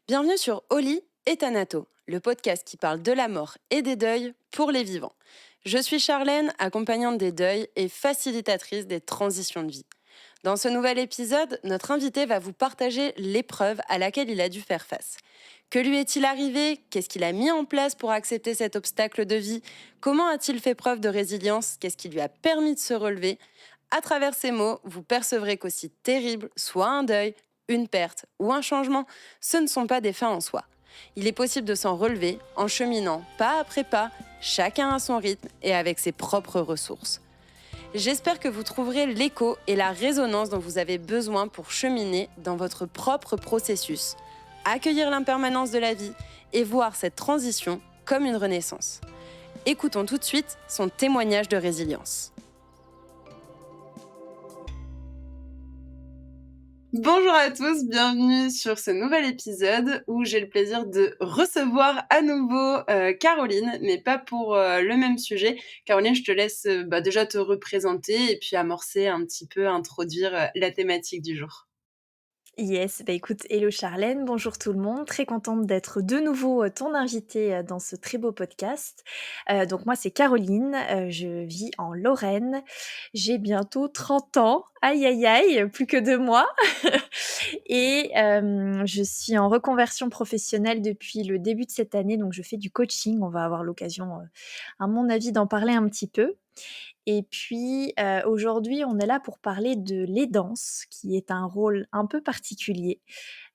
Bienvenue sur Oli et Thanato, le podcast qui parle de la mort et des deuils pour les vivants. Je suis Charlène, accompagnante des deuils et facilitatrice des transitions de vie. Dans ce nouvel épisode, notre invité va vous partager l'épreuve à laquelle il a dû faire face. Que lui est-il arrivé? Qu'est-ce qu'il a mis en place pour accepter cet obstacle de vie? Comment a-t-il fait preuve de résilience? Qu'est-ce qui lui a permis de se relever? À travers ces mots, vous percevrez qu'aussi terrible soit un deuil, une perte ou un changement, ce ne sont pas des fins en soi. Il est possible de s'en relever en cheminant pas après pas, chacun à son rythme et avec ses propres ressources. J'espère que vous trouverez l'écho et la résonance dont vous avez besoin pour cheminer dans votre propre processus, accueillir l'impermanence de la vie et voir cette transition comme une renaissance. Écoutons tout de suite son témoignage de résilience. Bonjour à tous, bienvenue sur ce nouvel épisode où j'ai le plaisir de recevoir à nouveau Caroline, mais pas pour le même sujet. Caroline, je te laisse déjà te représenter et puis amorcer un petit peu, introduire la thématique du jour. Yes, bah écoute, hello Charlène, bonjour tout le monde, très contente d'être de nouveau ton invitée dans ce très beau podcast. Donc moi c'est Caroline, je vis en Lorraine, j'ai bientôt 30 ans, aïe aïe aïe, plus que 2 mois, et je suis en reconversion professionnelle depuis le début de cette année, donc je fais du coaching, on va avoir l'occasion à mon avis d'en parler un petit peu. Et puis, aujourd'hui, on est là pour parler de l'aidance, qui est un rôle un peu particulier,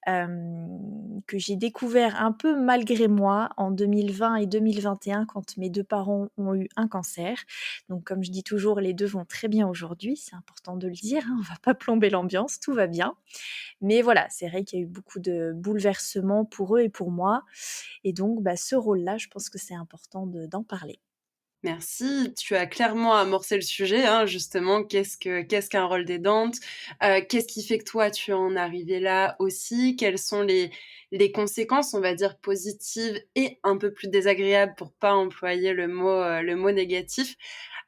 que j'ai découvert un peu malgré moi en 2020 et 2021 quand mes 2 parents ont eu un cancer. Donc comme je dis toujours, les 2 vont très bien aujourd'hui, c'est important de le dire, hein, on va pas plomber l'ambiance, tout va bien. Mais voilà, c'est vrai qu'il y a eu beaucoup de bouleversements pour eux et pour moi et donc ce rôle-là, je pense que c'est important d'en parler. Merci, tu as clairement amorcé le sujet, hein, justement, qu'est-ce qu'un rôle d'aidante? Qu'est-ce qui fait que toi, tu en es arrivée là aussi? Quelles sont les conséquences, on va dire, positives et un peu plus désagréables pour pas employer le mot négatif,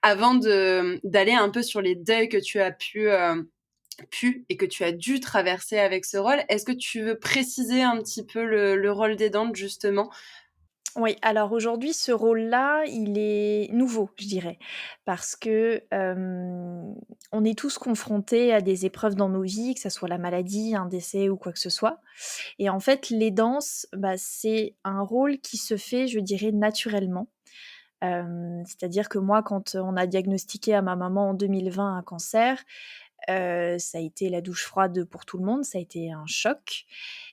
avant d'aller un peu sur les deuils que tu as pu et que tu as dû traverser avec ce rôle. Est-ce que tu veux préciser un petit peu le rôle d'aidante, justement? Oui, alors aujourd'hui, ce rôle-là, il est nouveau, je dirais, parce que, on est tous confrontés à des épreuves dans nos vies, que ça soit la maladie, un décès ou quoi que ce soit et en fait, l'aidance, c'est un rôle qui se fait, je dirais, naturellement. C'est-à-dire que moi, quand on a diagnostiqué à ma maman en 2020 un cancer, ça a été la douche froide pour tout le monde, ça a été un choc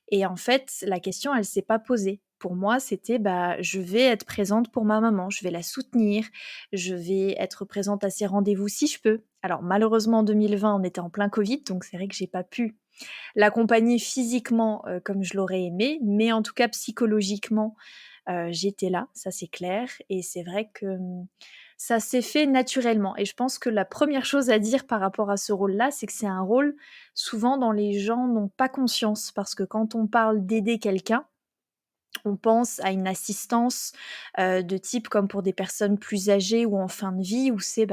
et en fait, la question, elle s'est pas posée. Pour moi, c'était, je vais être présente pour ma maman, je vais la soutenir, je vais être présente à ses rendez-vous si je peux. Alors malheureusement, en 2020, on était en plein covid, donc c'est vrai que j'ai pas pu l'accompagner physiquement, comme je l'aurais aimé, mais en tout cas psychologiquement, j'étais là, ça c'est clair et c'est vrai que, ça s'est fait naturellement et je pense que la première chose à dire par rapport à ce rôle-là, c'est que c'est un rôle souvent dont les gens n'ont pas conscience parce que quand on parle d'aider quelqu'un, on pense à une assistance, de type comme pour des personnes plus âgées ou en fin de vie où c'est,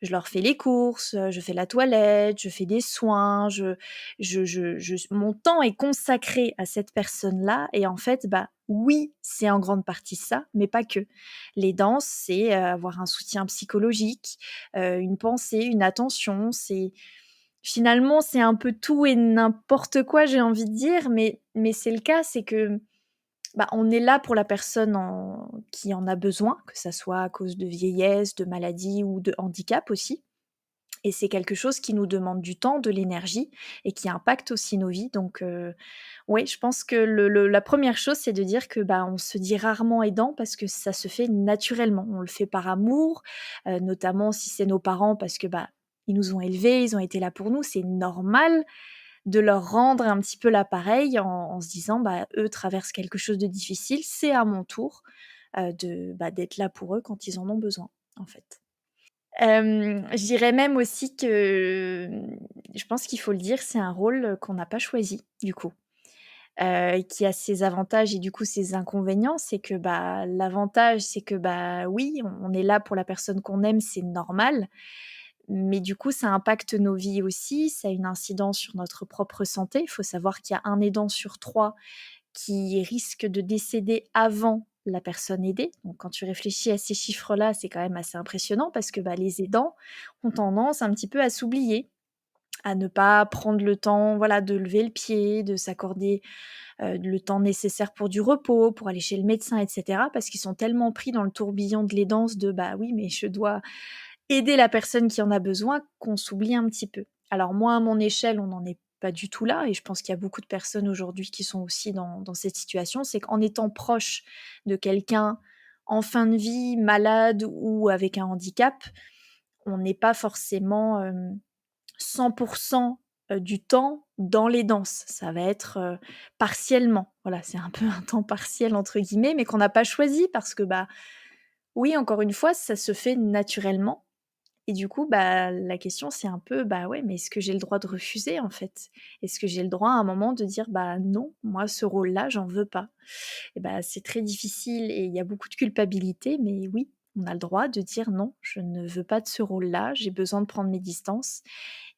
je leur fais les courses, je fais la toilette, je fais des soins, je mon temps est consacré à cette personne-là et en fait, oui, c'est en grande partie ça, mais pas que. Les danses, c'est, avoir un soutien psychologique, une pensée, une attention, c'est finalement, c'est un peu tout et n'importe quoi, j'ai envie de dire, mais c'est le cas, c'est que on est là pour la personne qui en a besoin, que ça soit à cause de vieillesse, de maladie ou de handicap aussi et c'est quelque chose qui nous demande du temps, de l'énergie et qui impacte aussi nos vies donc ouais, je pense que le la première chose, c'est de dire que, on se dit rarement aidant parce que ça se fait naturellement. On le fait par amour, notamment si c'est nos parents parce que, ils nous ont élevés, ils ont été là pour nous, c'est normal de leur rendre un petit peu l'appareil en se disant: «Eux traversent quelque chose de difficile, c'est à mon tour, d'être là pour eux quand ils en ont besoin», en fait. Je dirais même aussi que, je pense qu'il faut le dire, c'est un rôle, qu'on n'a pas choisi, du coup, qui a ses avantages et du coup ses inconvénients. C'est que, l'avantage, c'est que, oui, on est là pour la personne qu'on aime, c'est normal. Mais du coup, ça impacte nos vies aussi, ça a une incidence sur notre propre santé. Il faut savoir qu'il y a un aidant sur 3 qui risquent de décéder avant la personne aidée. Donc quand tu réfléchis à ces chiffres-là, c'est quand même assez impressionnant parce que, bah, les aidants ont tendance un petit peu à s'oublier, à ne pas prendre le temps, voilà, de lever le pied, de s'accorder, le temps nécessaire pour du repos, pour aller chez le médecin et cetera. Parce qu'ils sont tellement pris dans le tourbillon de l'aidance de: «Bah, oui, mais je dois aider la personne qui en a besoin», qu'on s'oublie un petit peu. Alors moi, à mon échelle, on n'en est pas du tout là et je pense qu'il y a beaucoup de personnes aujourd'hui qui sont aussi dans cette situation. C'est qu'en étant proche de quelqu'un en fin de vie, malade ou avec un handicap, on n'est pas forcément, 100 du temps dans les danses. Ça va être, partiellement. Voilà, c'est un peu un temps «partiel» entre guillemets, mais qu'on n'a pas choisi parce que, bah, oui, encore une fois, ça se fait naturellement et du coup, bah, la question c'est un peu, bah, ouais, mais est-ce que j'ai le droit de refuser, en fait? Est-ce que j'ai le droit à un moment de dire: «Bah, non, moi ce rôle-là, j'en veux pas»? Et bah, c'est très difficile et il y a beaucoup de culpabilité, mais oui, on a le droit de dire: «Non, je ne veux pas de ce rôle-là, j'ai besoin de prendre mes distances»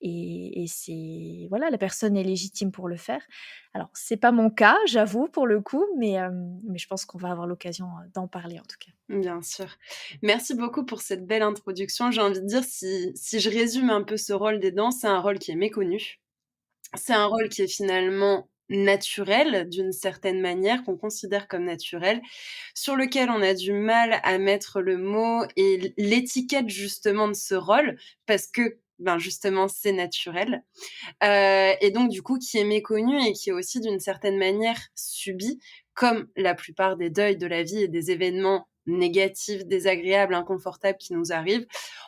et c'est voilà, la personne est légitime pour le faire. Alors c'est pas mon cas, j'avoue pour le coup, mais je pense qu'on va avoir l'occasion, d'en parler en tout cas. Bien sûr. Merci beaucoup pour cette belle introduction. J'ai envie de dire, si je résume un peu ce rôle d'aidant, c'est un rôle qui est méconnu. C'est un rôle qui est finalement naturel, d'une certaine manière, qu'on considère comme naturel, sur lequel on a du mal à mettre le mot et l'étiquette justement de ce rôle, parce que, ben, justement, c'est naturel. Et donc du coup, qui est méconnu et qui est aussi d'une certaine manière subi, comme la plupart des deuils de la vie et des événements négatifs, désagréables, inconfortables qui nous arrivent.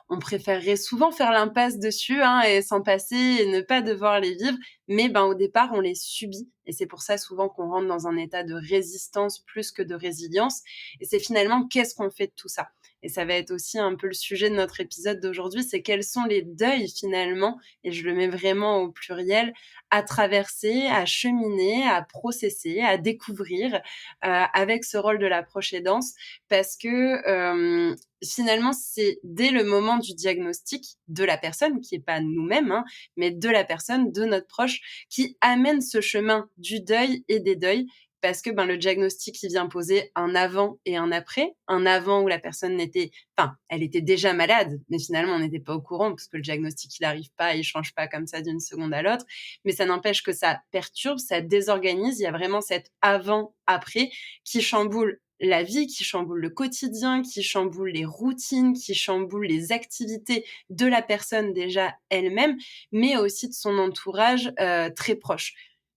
On préférerait souvent faire l'impasse dessus, hein, et s'en passer et ne pas devoir les vivre, mais ben, au départ, on les subit et c'est pour ça souvent qu'on rentre dans un état de résistance plus que de résilience et c'est finalement qu'est-ce qu'on fait de tout ça? Et ça va être aussi un peu le sujet de notre épisode d'aujourd'hui, c'est quels sont les deuils finalement et je le mets vraiment au pluriel, à traverser, à cheminer, à processer, à découvrir, avec ce rôle de la proche aidance. Parce que, finalement, c'est dès le moment du diagnostic de la personne, qui est pas nous-mêmes, hein, mais de la personne, de notre proche, qui amène ce chemin du deuil et des deuils parce que, ben, le diagnostic, il vient poser un avant et un après. Un avant où la personne n'était enfin, elle était déjà malade, mais finalement, on n'était pas au courant parce que le diagnostic, il arrive pas, il change pas comme ça d'une seconde à l'autre. Mais ça n'empêche que ça perturbe, ça désorganise. Il y a vraiment cet avant-après qui chamboule la vie, qui chamboule le quotidien, qui chamboule les routines, qui chamboule les activités de la personne déjà elle-même, mais aussi de son entourage très proche.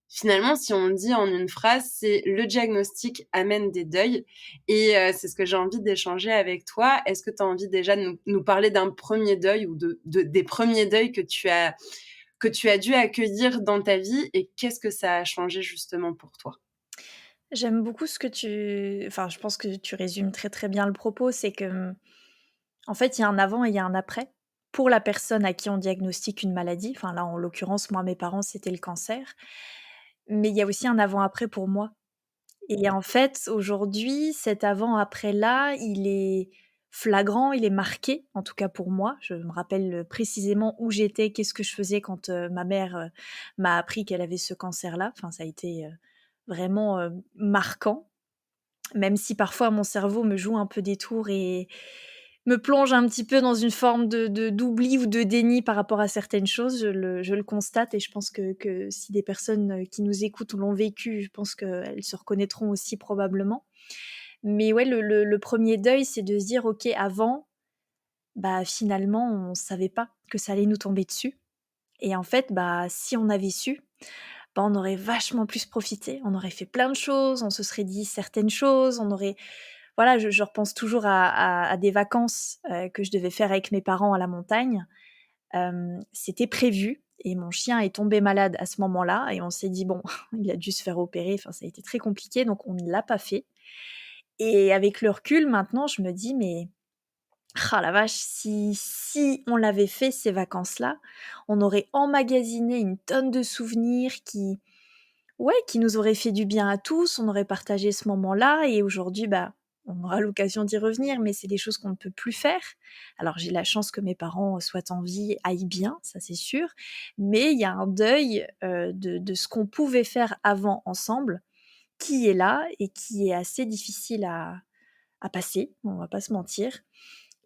Finalement, si on le dit en une phrase, c'est le diagnostic amène des deuils et c'est ce que j'ai envie d'échanger avec toi. Est-ce que tu as envie déjà de nous parler d'un premier deuil ou des premiers deuils que tu as dû accueillir dans ta vie et qu'est-ce que ça a changé justement pour toi? J'aime beaucoup ce que enfin, je pense que tu résumes très, très bien le propos. C'est que, en fait, il y a un avant et il y a un après. Pour la personne à qui on diagnostique une maladie, enfin là, en l'occurrence, moi, mes parents, c'était le cancer. Mais il y a aussi un avant-après pour moi. Et en fait, aujourd'hui, cet avant-après-là, il est flagrant, il est marqué, en tout cas pour moi. Je me rappelle, précisément où j'étais, qu'est-ce que je faisais quand, ma mère, m'a appris qu'elle avait ce cancer-là. Enfin, ça a été, vraiment, marquant, même si parfois mon cerveau me joue un peu des tours et me plonge un petit peu dans une forme de d'oubli ou de déni par rapport à certaines choses. Je le constate et je pense que si des personnes, qui nous écoutent l'ont vécu, je pense qu'elles se reconnaîtront aussi probablement. Mais ouais, le 1 deuil, c'est de se dire: «OK, avant, bah, finalement, on savait pas que ça allait nous tomber dessus et en fait, bah, si on avait su, bah, on aurait vachement plus profité. On aurait fait plein de choses, on se serait dit certaines choses, on aurait» voilà, je repense toujours à des vacances, que je devais faire avec mes parents à la montagne. C'était prévu et mon chien est tombé malade à ce moment-là et on s'est dit: «Bon, il a dû se faire opérer», enfin ça a été très compliqué donc on ne l'a pas fait et avec le recul maintenant je me dis: «Mais, ah la vache, si on l'avait fait ces vacances-là, on aurait emmagasiné une tonne de souvenirs qui ouais, qui nous auraient fait du bien à tous, on aurait partagé ce moment-là et aujourd'hui, bah, on aura l'occasion d'y revenir, mais c'est des choses qu'on ne peut plus faire. Alors j'ai la chance que mes parents soient en vie, aillent bien, ça c'est sûr, mais il y a un deuil, de ce qu'on pouvait faire avant ensemble qui est là et qui est assez difficile à passer, on va pas se mentir.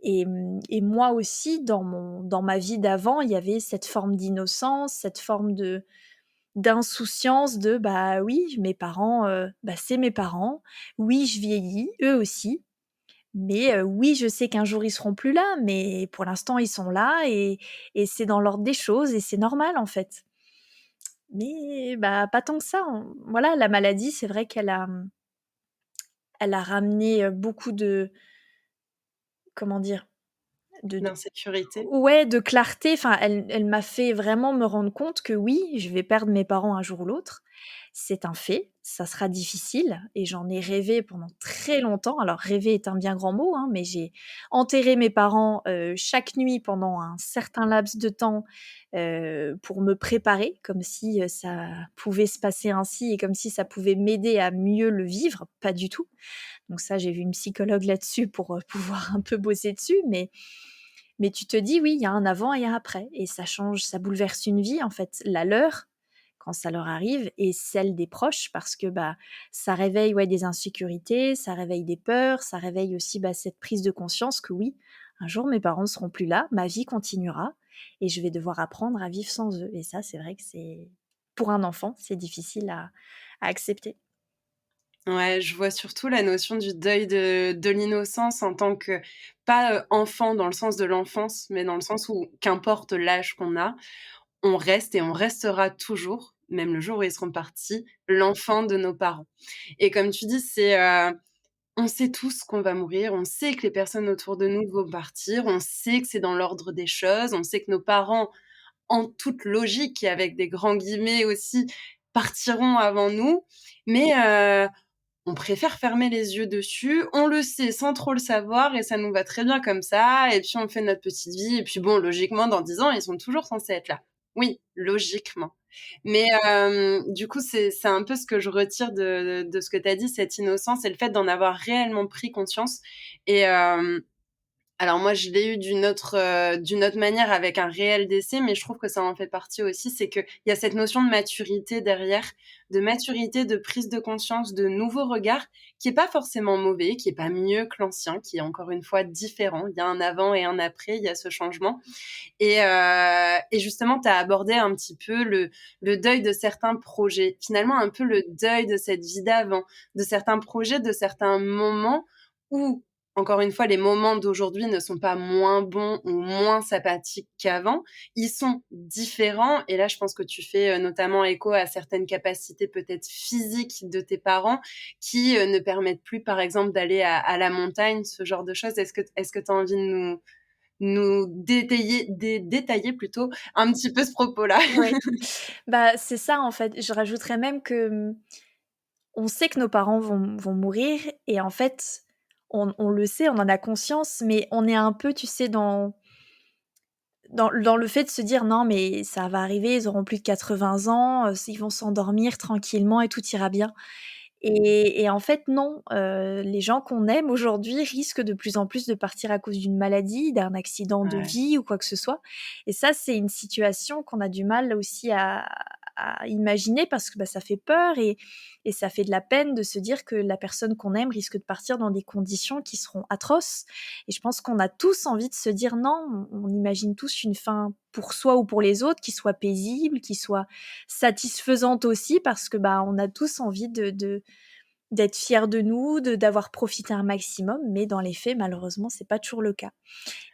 Et moi aussi dans ma vie d'avant, il y avait cette forme d'innocence, cette forme de d'insouciance de, bah, oui, mes parents, bah, c'est mes parents. Oui, je vieillis, eux aussi. Mais oui, je sais qu'un jour ils seront plus là, mais pour l'instant ils sont là et c'est dans l'ordre des choses et c'est normal, en fait. Mais bah, pas tant que ça, voilà, la maladie, c'est vrai elle a ramené, beaucoup de comment dire? De L'insécurité. Ouais, de clarté, enfin, elle m'a fait vraiment me rendre compte que oui, je vais perdre mes parents un jour ou l'autre. C'est un fait, ça sera difficile et j'en ai rêvé pendant très longtemps. Alors rêver est un bien grand mot, hein, mais j'ai enterré mes parents, chaque nuit pendant un certain laps de temps, pour me préparer, comme si, ça pouvait se passer ainsi et comme si ça pouvait m'aider à mieux le vivre. Pas du tout. Donc ça, j'ai vu une psychologue là-dessus pour, pouvoir un peu bosser dessus, mais tu te dis: «Oui, il y a un avant et un après» et ça change, ça bouleverse une vie, en fait, la leur, quand ça leur arrive et celle des proches parce que, bah, ça réveille, ouais, des insécurités, ça réveille des peurs, ça réveille aussi, bah, cette prise de conscience que oui, un jour mes parents ne seront plus là, ma vie continuera et je vais devoir apprendre à vivre sans eux et ça, c'est vrai que c'est pour un enfant, c'est difficile à accepter. Ouais, je vois surtout la notion du deuil de l'innocence en tant que pas, enfant dans le sens de l'enfance, mais dans le sens où qu'importe l'âge qu'on a, on reste et on restera toujours, même le jour où ils seront partis, l'enfant de nos parents. Et comme tu dis, on sait tous qu'on va mourir, on sait que les personnes autour de nous vont partir, on sait que c'est dans l'ordre des choses, on sait que nos parents, en toute logique et avec des grands guillemets aussi, partiront avant nous. Mais on préfère fermer les yeux dessus, on le sait sans trop le savoir et ça nous va très bien comme ça et puis on fait notre petite vie et puis bon, logiquement, dans 10 ans, ils sont toujours censés être là. Oui, logiquement. Mais du coup, c'est un peu ce que je retire de ce que tu as dit, cette innocence et le fait d'en avoir réellement pris conscience et alors moi, je l'ai eu d'une autre manière avec un réel décès, mais je trouve que ça en fait partie aussi. C'est qu'il y a cette notion de maturité derrière, de maturité, de prise de conscience, de nouveau regard, qui est pas forcément mauvais, qui est pas mieux que l'ancien, qui est encore une fois différent. Il y a un avant et un après, il y a ce changement. Et justement, tu as abordé un petit peu le deuil de certains projets. Finalement, un peu le deuil de cette vie d'avant, de certains projets, de certains moments où, encore une fois, les moments d'aujourd'hui ne sont pas moins bons ou moins sympathiques qu'avant. Ils sont différents. Et là, je pense que tu fais notamment écho à certaines capacités peut-être physiques de tes parents qui ne permettent plus, par exemple, d'aller à la montagne, ce genre de choses. Est-ce que tu as envie de nous détailler plutôt un petit peu ce propos-là. Ouais. Bah, c'est ça, en fait. Je rajouterais même que, on sait que nos parents vont mourir et en fait, on le sait, on en a conscience, mais on est un peu, tu sais, dans le fait de se dire: «Non, mais ça va arriver, ils auront plus de 80 ans, ils vont s'endormir tranquillement et tout ira bien». Et en fait non, les gens qu'on aime aujourd'hui risquent de plus en plus de partir à cause d'une maladie, d'un accident de Ouais, vie ou quoi que ce soit et ça, c'est une situation qu'on a du mal aussi à imaginer parce que, bah, ça fait peur et ça fait de la peine de se dire que la personne qu'on aime risque de partir dans des conditions qui seront atroces et je pense qu'on a tous envie de se dire: «Non», on imagine tous une fin pour soi ou pour les autres qui soit paisible, qui soit satisfaisante aussi parce que, bah, on a tous envie d'être fiers de nous, de d'avoir profité un maximum, mais dans les faits, malheureusement, c'est pas toujours le cas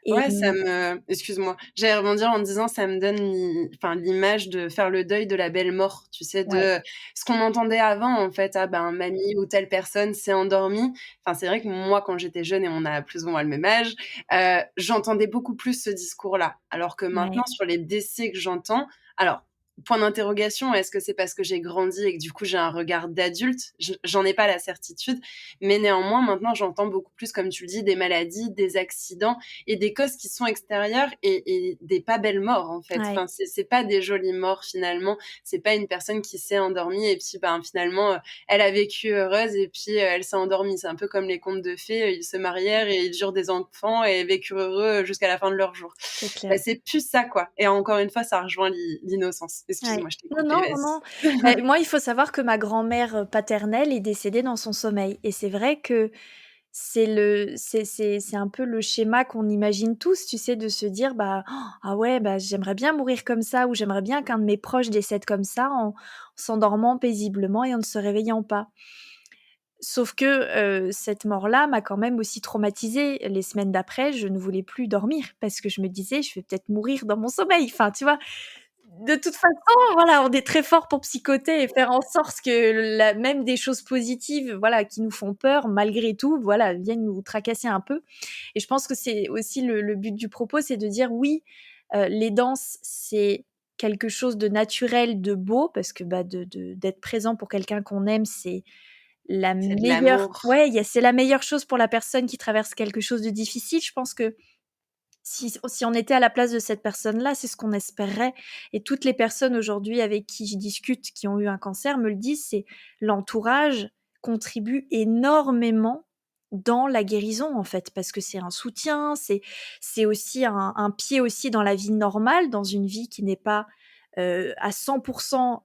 et ouais, excuse-moi, j'allais rebondir en disant ça me donne l'image de faire le deuil de la belle mort, tu sais? ouais, De ce qu'on entendait avant en fait: «Ah ben, mamie ou telle personne s'est endormie». Enfin, c'est vrai que moi, quand j'étais jeune et on a plus ou moins le même âge, j'entendais beaucoup plus ce discours-là. Alors que ouais, maintenant sur les décès que j'entends alors, point d'interrogation, est-ce que c'est parce que j'ai grandi et que du coup j'ai un regard d'adulte? J'en ai pas la certitude, mais néanmoins maintenant j'entends beaucoup plus, comme tu le dis, des maladies, des accidents et des causes qui sont extérieures et des pas belles morts, en fait. ouais, Enfin, c'est pas des jolies morts, finalement. C'est pas une personne qui s'est endormie et puis, ben, finalement, elle a vécu heureuse et puis, elle s'est endormie. C'est un peu comme les contes de fées, ils se marièrent et ils eurent des enfants et vécurent heureux jusqu'à la fin de leurs jours. c'est Bah, clair. c'est plus ça, quoi et encore une fois, ça rejoint l'innocence. Ouais. Excuse-moi, je t'ai Non, coupé, non, non, vas-y. non. Moi, il faut savoir que ma grand-mère, paternelle est décédée dans son sommeil et c'est vrai que c'est un peu le schéma qu'on imagine tous, tu sais, de se dire: «Bah, ah ouais, bah, j'aimerais bien mourir comme ça» ou «J'aimerais bien qu'un de mes proches décède comme ça en s'endormant paisiblement et en ne se réveillant pas». Sauf que, cette mort-là m'a quand même aussi traumatisée. Les semaines d'après, je ne voulais plus dormir parce que je me disais: «Je vais peut-être mourir dans mon sommeil». Enfin, tu vois? De toute façon, voilà, on est très fort pour psychoter et faire en sorte que la même des choses positives, voilà, qui nous font peur malgré tout, voilà, viennent nous tracasser un peu et je pense que c'est aussi le but du propos, c'est de dire oui, les danses, c'est quelque chose de naturel, de beau parce que, bah, d'être présent pour quelqu'un qu'on aime, c'est la C'est de meilleure l'amour. ouais, il y a c'est la meilleure chose pour la personne qui traverse quelque chose de difficile. Je pense que si on était à la place de cette personne-là, c'est ce qu'on espérerait et toutes les personnes aujourd'hui avec qui je discute, qui ont eu un cancer, me le disent, c'est l'entourage contribue énormément dans la guérison, en fait, parce que c'est un soutien, c'est aussi un pied aussi dans la vie normale, dans une vie qui n'est pas, à 100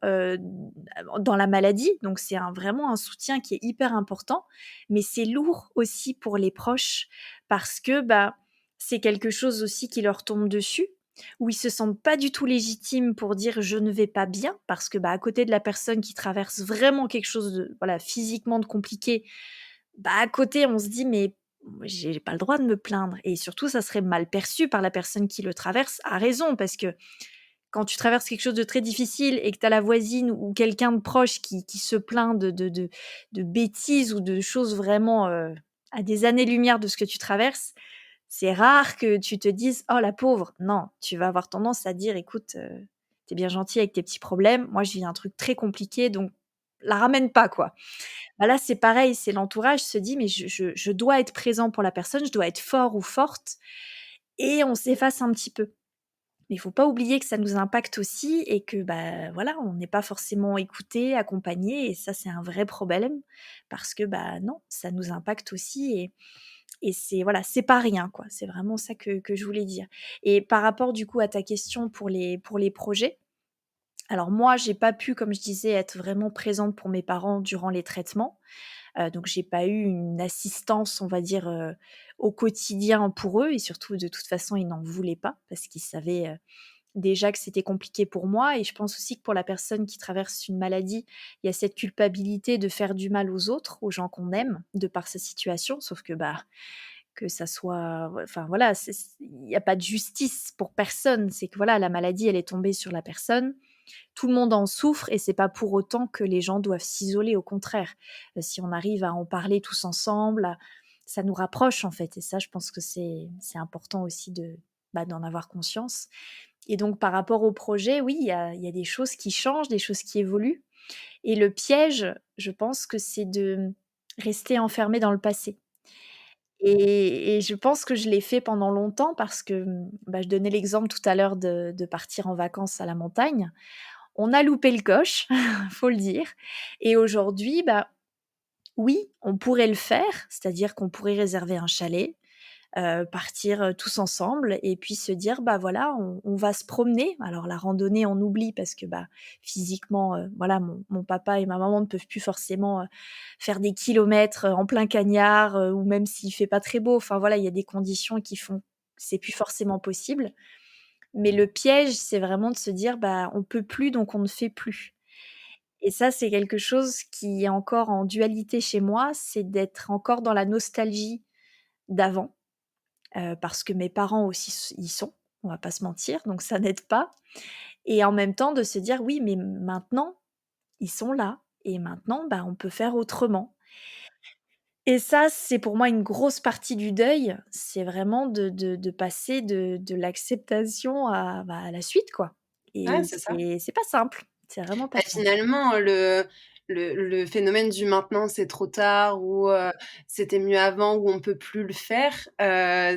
dans la maladie, donc c'est vraiment un soutien qui est hyper important, mais c'est lourd aussi pour les proches parce que, bah, c'est quelque chose aussi qui leur tombe dessus, où ils se sentent pas du tout légitimes pour dire: «Je ne vais pas bien» parce que, bah, à côté de la personne qui traverse vraiment quelque chose de, voilà, physiquement de compliqué, bah, à côté, on se dit: «Mais j'ai pas le droit de me plaindre» et surtout, ça serait mal perçu par la personne qui le traverse, à raison, parce que quand tu traverses quelque chose de très difficile et que tu as la voisine ou quelqu'un de proche qui se plaint de bêtises ou de choses vraiment, à des années-lumière de ce que tu traverses, c'est rare que tu te dises: «Oh la pauvre!» non, tu vas avoir tendance à dire: «Écoute, tu bien gentil avec tes petits problèmes, moi je vis un truc très compliqué donc la ramène pas quoi». Bah, là, c'est pareil, c'est l'entourage se dit: «Mais je dois être présent pour la personne, je dois être fort ou forte» et on s'efface un petit peu. Mais il faut pas oublier que ça nous impacte aussi et que, bah, voilà, on n'est pas forcément écouté, accompagné et ça, c'est un vrai problème parce que, bah, non, ça nous impacte aussi et c'est voilà, c'est pas rien, quoi. C'est vraiment ça que je voulais dire et par rapport, du coup, à ta question pour les projets, alors moi, j'ai pas pu, comme je disais, être vraiment présente pour mes parents durant les traitements, donc j'ai pas eu une assistance, on va dire, au quotidien pour eux et surtout, de toute façon, ils n'en voulaient pas parce qu'ils savaient, déjà que c'était compliqué pour moi et je pense aussi que pour la personne qui traverse une maladie, il y a cette culpabilité de faire du mal aux autres, aux gens qu'on aime, de par sa situation. Sauf que, bah, que ça soit ouais, enfin voilà, il y a pas de justice pour personne. C'est que voilà, la maladie, elle est tombée sur la personne. Tout le monde en souffre et c'est pas pour autant que les gens doivent s'isoler, au contraire. Si on arrive à en parler tous ensemble, ça nous rapproche en fait et ça, je pense que c'est important aussi de, bah, d'en avoir conscience et donc par rapport au projet, oui, il y a des choses qui changent, des choses qui évoluent et le piège, je pense que c'est de rester enfermé dans le passé et je pense que je l'ai fait pendant longtemps parce que, bah, je donnais l'exemple tout à l'heure de partir en vacances à la montagne. On a loupé le coche, faut le dire et aujourd'hui, bah, oui, on pourrait le faire, c'est-à-dire qu'on pourrait réserver un chalet, partir, tous ensemble et puis se dire: «Bah, voilà, on va se promener». Alors la randonnée, on oublie parce que, bah, physiquement, voilà, mon papa et ma maman ne peuvent plus forcément, faire des kilomètres, en plein cagnard, ou même s'il fait pas très beau. Enfin voilà, il y a des conditions qui font que c'est plus forcément possible. Mais le piège, c'est vraiment de se dire: «Bah, on peut plus, donc on ne fait plus». Et ça, c'est quelque chose qui est encore en dualité chez moi, c'est d'être encore dans la nostalgie d'avant. Parce que mes parents aussi y sont, on va pas se mentir, donc ça n'aide pas et en même temps de se dire: «Oui, mais maintenant, ils sont là et maintenant, bah, on peut faire autrement» et ça, c'est pour moi une grosse partie du deuil, c'est vraiment de passer de l'acceptation à, bah, à la suite, quoi Ouais, et c'est ça. c'est pas simple, c'est vraiment pas Bah, simple. finalement, le phénomène du maintenant, c'est trop tard ou c'était mieux avant ou on peut plus le faire,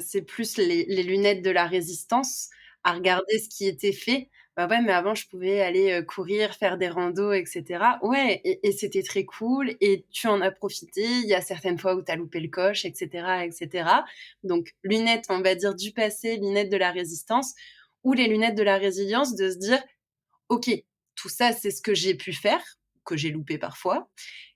c'est plus les lunettes de la résistance à regarder ce qui était fait. Bah, ouais, mais avant je pouvais aller, courir, faire des randos et cetera. Ouais et c'était très cool et tu en as profité. Il y a certaines fois où tu as loupé le coche et cetera et cetera. Donc lunettes, on va dire, du passé, lunettes de la résistance ou les lunettes de la résilience de se dire: «OK, tout ça, c'est ce que j'ai pu faire, que j'ai loupé parfois.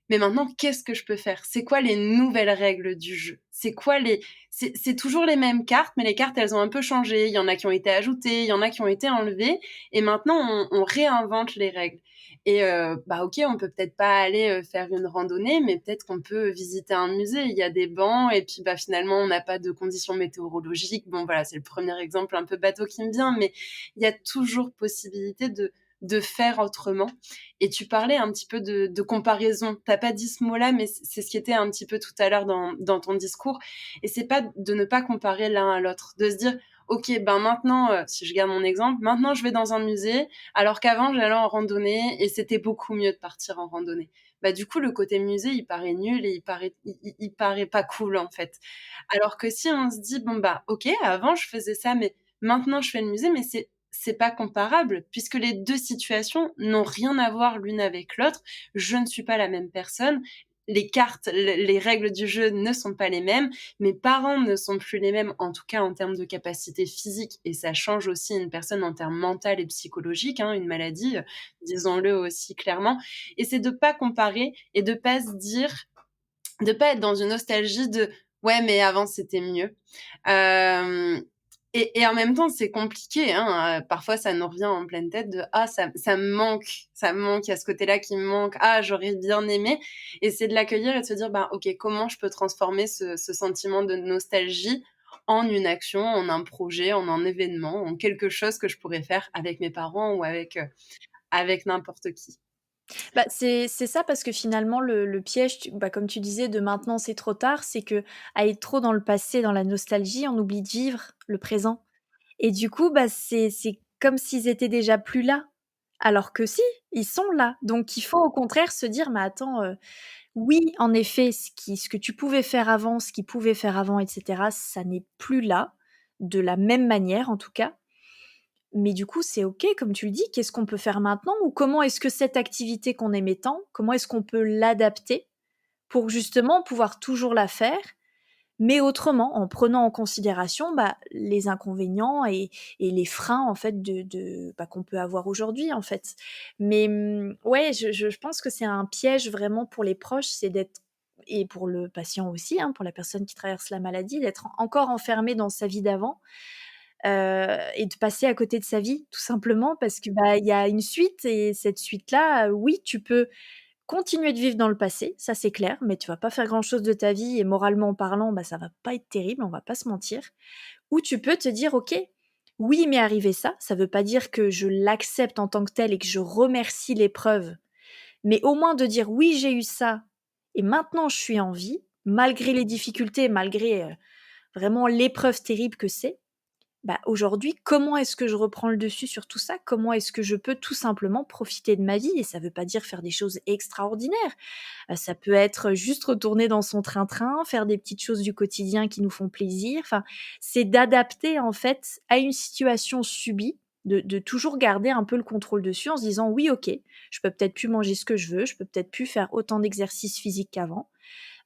Mais maintenant, qu'est-ce que je peux faire? C'est quoi les nouvelles règles du jeu? C'est quoi les c'est toujours les mêmes cartes, mais les cartes, elles ont un peu changé. Il y en a qui ont été ajoutées, il y en a qui ont été enlevées et maintenant on réinvente les règles et bah, OK, on peut peut-être pas aller, faire une randonnée, mais peut-être qu'on peut visiter un musée. Il y a des bancs et puis, bah, finalement, on n'a pas de conditions météorologiques. Bon, voilà, c'est le premier exemple un peu bateau qui me vient, mais il y a toujours possibilité de faire autrement. Et tu parlais un petit peu de comparaison. T'as pas dit ce mot-là, mais c'est ce qui était un petit peu tout à l'heure dans ton discours. Et c'est pas de ne pas comparer l'un à l'autre, de se dire, ok, ben maintenant, si je garde mon exemple, maintenant je vais dans un musée, alors qu'avant j'allais en randonnée et c'était beaucoup mieux de partir en randonnée. Bah du coup, le côté musée, il paraît nul et il paraît pas cool en fait. Alors que si on se dit, bon bah ok, avant je faisais ça, mais maintenant je fais le musée, mais c'est pas comparable puisque les deux situations n'ont rien à voir l'une avec l'autre. Je ne suis pas la même personne. Les cartes, les règles du jeu ne sont pas les mêmes. Mes parents ne sont plus les mêmes, en tout cas en termes de capacité physique. Et ça change aussi une personne en termes mental et psychologique, hein, une maladie, disons-le aussi clairement. Et c'est de pas comparer et de pas se dire, de pas être dans une nostalgie de ouais, mais avant c'était mieux. Euh, et en même temps, c'est compliqué. Hein. Parfois, ça nous revient en pleine tête de ah, ça me manque, ça me manque. Il y a ce côté-là qui me manque. Ah, j'aurais bien aimé. Et c'est de l'accueillir et de se dire bah ok, comment je peux transformer ce sentiment de nostalgie en une action, en un projet, en un événement, en quelque chose que je pourrais faire avec mes parents ou avec n'importe qui. Bah, c'est ça parce que finalement le piège, comme tu disais de maintenant c'est trop tard, c'est qu'à être trop dans le passé, dans la nostalgie, on oublie de vivre le présent et du coup, bah, c'est comme s'ils étaient déjà plus là. Alors que si, ils sont là. Donc il faut au contraire se dire: «Mais attends, oui, en effet, ce que tu pouvais faire avant, ce qu'ils pouvaient faire avant et cetera, ça n'est plus là, de la même manière en tout cas. Mais du coup, c'est OK, comme tu le dis, qu'est-ce qu'on peut faire maintenant? Ou comment est-ce que cette activité qu'on aimait tant, comment est-ce qu'on peut l'adapter pour justement pouvoir toujours la faire, mais autrement, en prenant en considération, les inconvénients et les freins en fait qu'on peut avoir aujourd'hui, en fait. Mais, ouais, je pense que c'est un piège vraiment pour les proches, c'est d'être et pour le patient aussi, hein, pour la personne qui traverse la maladie, d'être encore enfermé dans sa vie d'avant. Et de passer à côté de sa vie, tout simplement parce que, il y a une suite et cette suite-là, oui, tu peux continuer de vivre dans le passé, ça c'est clair, mais tu vas pas faire grand-chose de ta vie et moralement parlant, ça va pas être terrible, on va pas se mentir. Ou tu peux te dire: «OK, oui, il m'est arrivé ça, ça veut pas dire que je l'accepte en tant que tel et que je remercie l'épreuve, mais au moins de dire: "Oui, j'ai eu ça et maintenant je suis en vie, malgré les difficultés, malgré, vraiment l'épreuve terrible que c'est". Aujourd'hui, comment est-ce que je reprends le dessus sur tout ça? Comment est-ce que je peux tout simplement profiter de ma vie? Et ça veut pas dire faire des choses extraordinaires. Ça peut être juste retourner dans son train-train, faire des petites choses du quotidien qui nous font plaisir. Enfin, c'est d'adapter en fait à une situation subie, de toujours garder un peu le contrôle dessus en se disant: «Oui, OK, je peux peut-être plus manger ce que je veux, je peux peut-être plus faire autant d'exercices physiques qu'avant,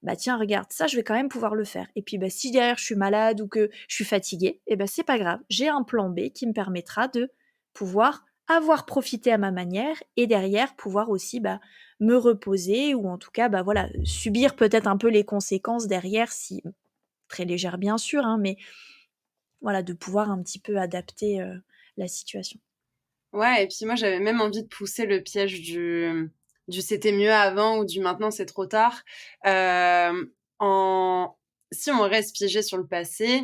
bah tiens regarde, ça je vais quand même pouvoir le faire et puis, si derrière je suis malade ou que je suis fatiguée et c'est pas grave, j'ai un plan B qui me permettra de pouvoir avoir profité à ma manière et derrière pouvoir aussi, me reposer ou en tout cas, voilà, subir peut-être un peu les conséquences derrière si très légères bien sûr, hein, mais voilà, de pouvoir un petit peu adapter, la situation». Ouais, et puis moi, j'avais même envie de pousser le piège du c'était mieux avant ou du maintenant c'est trop tard. En Si on reste piégé sur le passé,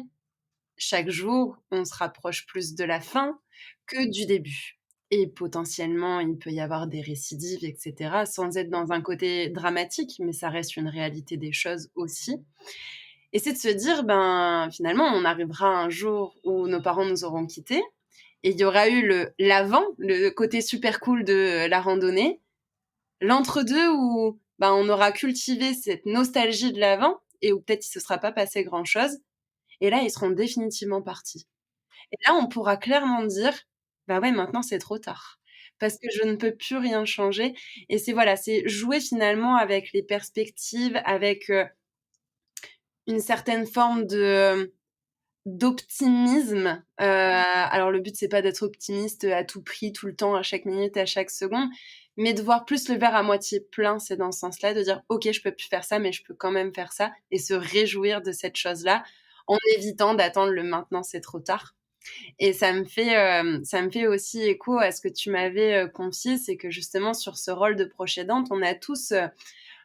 chaque jour, on se rapproche plus de la fin que du début. Et potentiellement, il peut y avoir des récidives, etc., sans être dans un côté dramatique, mais ça reste une réalité des choses aussi. Et c'est de se dire, ben, finalement, on arrivera un jour où nos parents nous auront quittés, et il y aura eu l'avant, le côté super cool de la randonnée, l'entre-deux où ben, on aura cultivé cette nostalgie de l'avant et où peut-être il ne se sera pas passé grand-chose. Et là, ils seront définitivement partis. Et là, on pourra clairement dire, bah ouais, maintenant c'est trop tard. Parce que je ne peux plus rien changer. Et c'est voilà, c'est jouer finalement avec les perspectives, avec une certaine forme d'optimisme. Alors le but, c'est pas d'être optimiste à tout prix, tout le temps, à chaque minute, à chaque seconde, mais de voir plus le verre à moitié plein, c'est dans ce sens-là, de dire: «OK, je peux plus faire ça, mais je peux quand même faire ça» et se réjouir de cette chose-là, en évitant d'attendre le «maintenant, c'est trop tard». Et ça me fait aussi écho à ce que tu m'avais, confié, c'est que justement sur ce rôle de proche aidante, on a tous,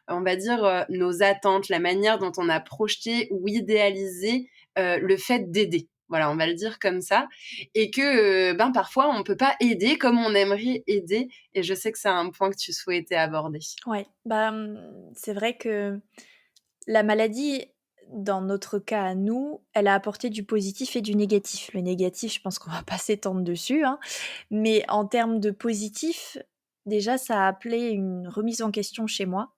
on va dire, nos attentes, la manière dont on a projeté ou idéalisé, le fait d'aider. Voilà, on va le dire comme ça et que, ben, parfois on peut pas aider comme on aimerait aider et je sais que c'est un point que tu souhaitais aborder. Ouais, bah, c'est vrai que la maladie, dans notre cas à nous, elle a apporté du positif et du négatif. Le négatif, je pense qu'on va pas s'étendre dessus, hein, mais en termes de positif, déjà ça a appelé une remise en question chez moi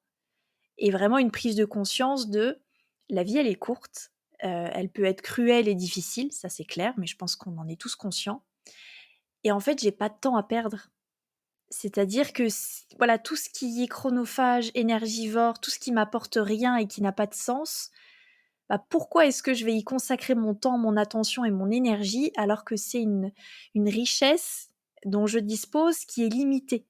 et vraiment une prise de conscience de: «La vie elle est courte, elle peut être cruelle et difficile, ça c'est clair, mais je pense qu'on en est tous conscients et en fait j'ai pas de temps à perdre». C'est-à-dire que voilà, tout ce qui est chronophage, énergivore, tout ce qui m'apporte rien et qui n'a pas de sens, bah, pourquoi est-ce que je vais y consacrer mon temps, mon attention et mon énergie alors que c'est une richesse dont je dispose qui est limitée?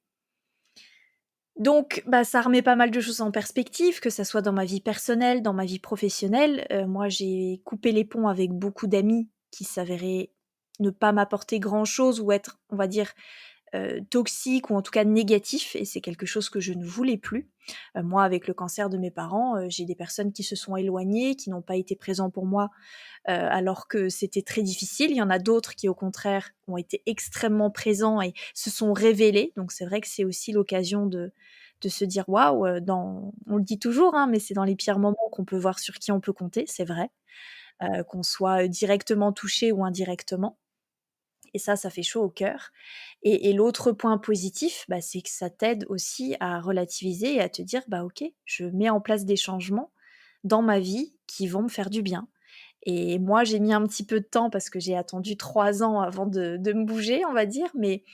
Donc, bah, ça remet pas mal de choses en perspective, que ça soit dans ma vie personnelle, dans ma vie professionnelle. Moi, j'ai coupé les ponts avec beaucoup d'amis qui s'avéraient ne pas m'apporter grand-chose ou être, on va dire, toxiques ou en tout cas négatifs et c'est quelque chose que je ne voulais plus. Moi, avec le cancer de mes parents, j'ai des personnes qui se sont éloignées, qui n'ont pas été présents pour moi, alors que c'était très difficile. Il y en a d'autres qui, au contraire, ont été extrêmement présents et se sont révélés. Donc c'est vrai que c'est aussi l'occasion de se dire: «Waouh!» dans on le dit toujours, hein, mais c'est dans les pires moments qu'on peut voir sur qui on peut compter, c'est vrai, qu'on soit, directement touché ou indirectement et ça fait chaud au cœur et l'autre point positif, bah, c'est que ça t'aide aussi à relativiser et à te dire: «Bah, OK, je mets en place des changements dans ma vie qui vont me faire du bien». Et moi, j'ai mis un petit peu de temps parce que j'ai attendu 3 ans avant de me bouger, on va dire, mais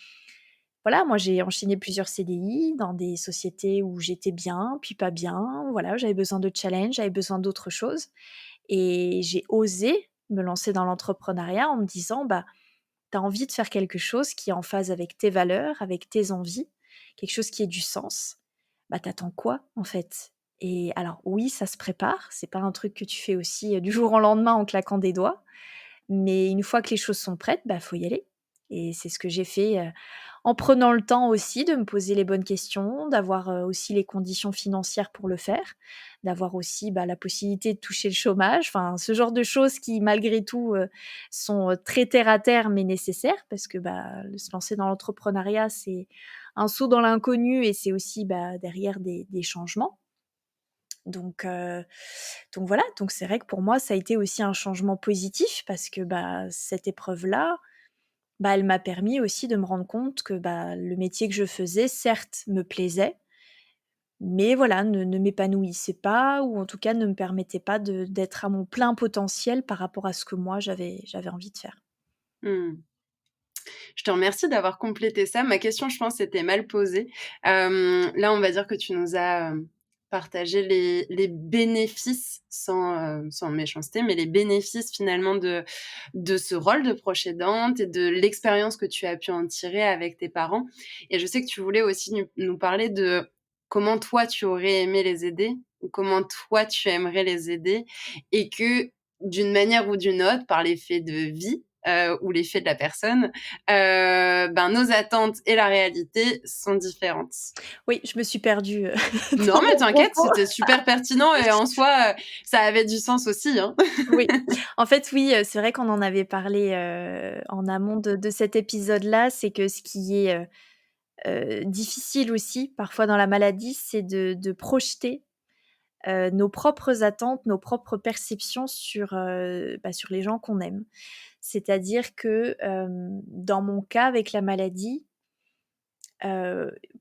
voilà, moi, j'ai enchaîné plusieurs CDI dans des sociétés où j'étais bien, puis pas bien. Voilà, j'avais besoin de challenge, j'avais besoin d'autre chose et j'ai osé me lancer dans l'entrepreneuriat en me disant: «Bah, tu as envie de faire quelque chose qui est en phase avec tes valeurs, avec tes envies, quelque chose qui ait du sens. Bah, t'attends quoi, en fait?» Et alors oui, ça se prépare, c'est pas un truc que tu fais aussi, du jour au lendemain en claquant des doigts, mais une fois que les choses sont prêtes, bah, faut y aller et c'est ce que j'ai fait, en prenant le temps aussi de me poser les bonnes questions, d'avoir, aussi les conditions financières pour le faire, d'avoir aussi, bah, la possibilité de toucher le chômage, enfin ce genre de choses qui malgré tout, sont, très terre à terre mais nécessaires parce que, bah, se lancer dans l'entrepreneuriat, c'est un saut dans l'inconnu et c'est aussi, bah, derrière des changements. Donc donc voilà, donc c'est vrai que pour moi, ça a été aussi un changement positif parce que, bah, cette épreuve-là, bah, elle m'a permis aussi de me rendre compte que, bah, le métier que je faisais, certes, me plaisait, mais voilà, ne m'épanouissait pas ou en tout cas ne me permettait pas d'être à mon plein potentiel par rapport à ce que moi j'avais envie de faire. Mmh. Je te remercie d'avoir complété ça. Ma question, je pense, était mal posée. Là, on va dire que tu nous as, partagé les bénéfices sans méchanceté, mais les bénéfices finalement de ce rôle de proche aidante et de l'expérience que tu as pu en tirer avec tes parents et je sais que tu voulais aussi nous parler de comment toi tu aurais aimé les aider ou comment toi tu aimerais les aider et que d'une manière ou d'une autre, par l'effet de vie, ou l'effet de la personne, ben, nos attentes et la réalité sont différentes. Oui, je me suis perdue, Non, dans mais mon t'inquiète, propos. c'était super pertinent et en soi, ça avait du sens aussi, hein. Oui. En fait, oui, c'est vrai qu'on en avait parlé, en amont de cet épisode-là. C'est que ce qui est, difficile aussi parfois dans la maladie, c'est de projeter, nos propres attentes, nos propres perceptions sur, bah, sur les gens qu'on aime. C'est-à-dire que, dans mon cas avec la maladie,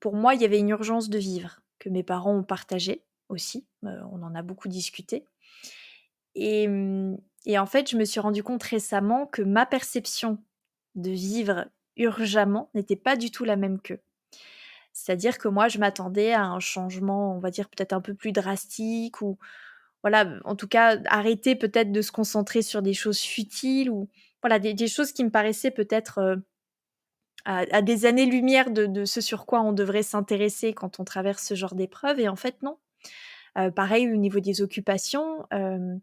pour moi, il y avait une urgence de vivre que mes parents ont partagée aussi, on en a beaucoup discuté et et en fait, je me suis rendu compte récemment que ma perception de vivre urgemment n'était pas du tout la même qu'eux. C'est-à-dire que moi, je m'attendais à un changement, on va dire peut-être un peu plus drastique ou voilà, en tout cas, arrêter peut-être de se concentrer sur des choses futiles ou voilà, des choses qui me paraissaient peut-être, à des années-lumière de ce sur quoi on devrait s'intéresser quand on traverse ce genre d'épreuve et en fait non. Pareil au niveau des occupations, heu,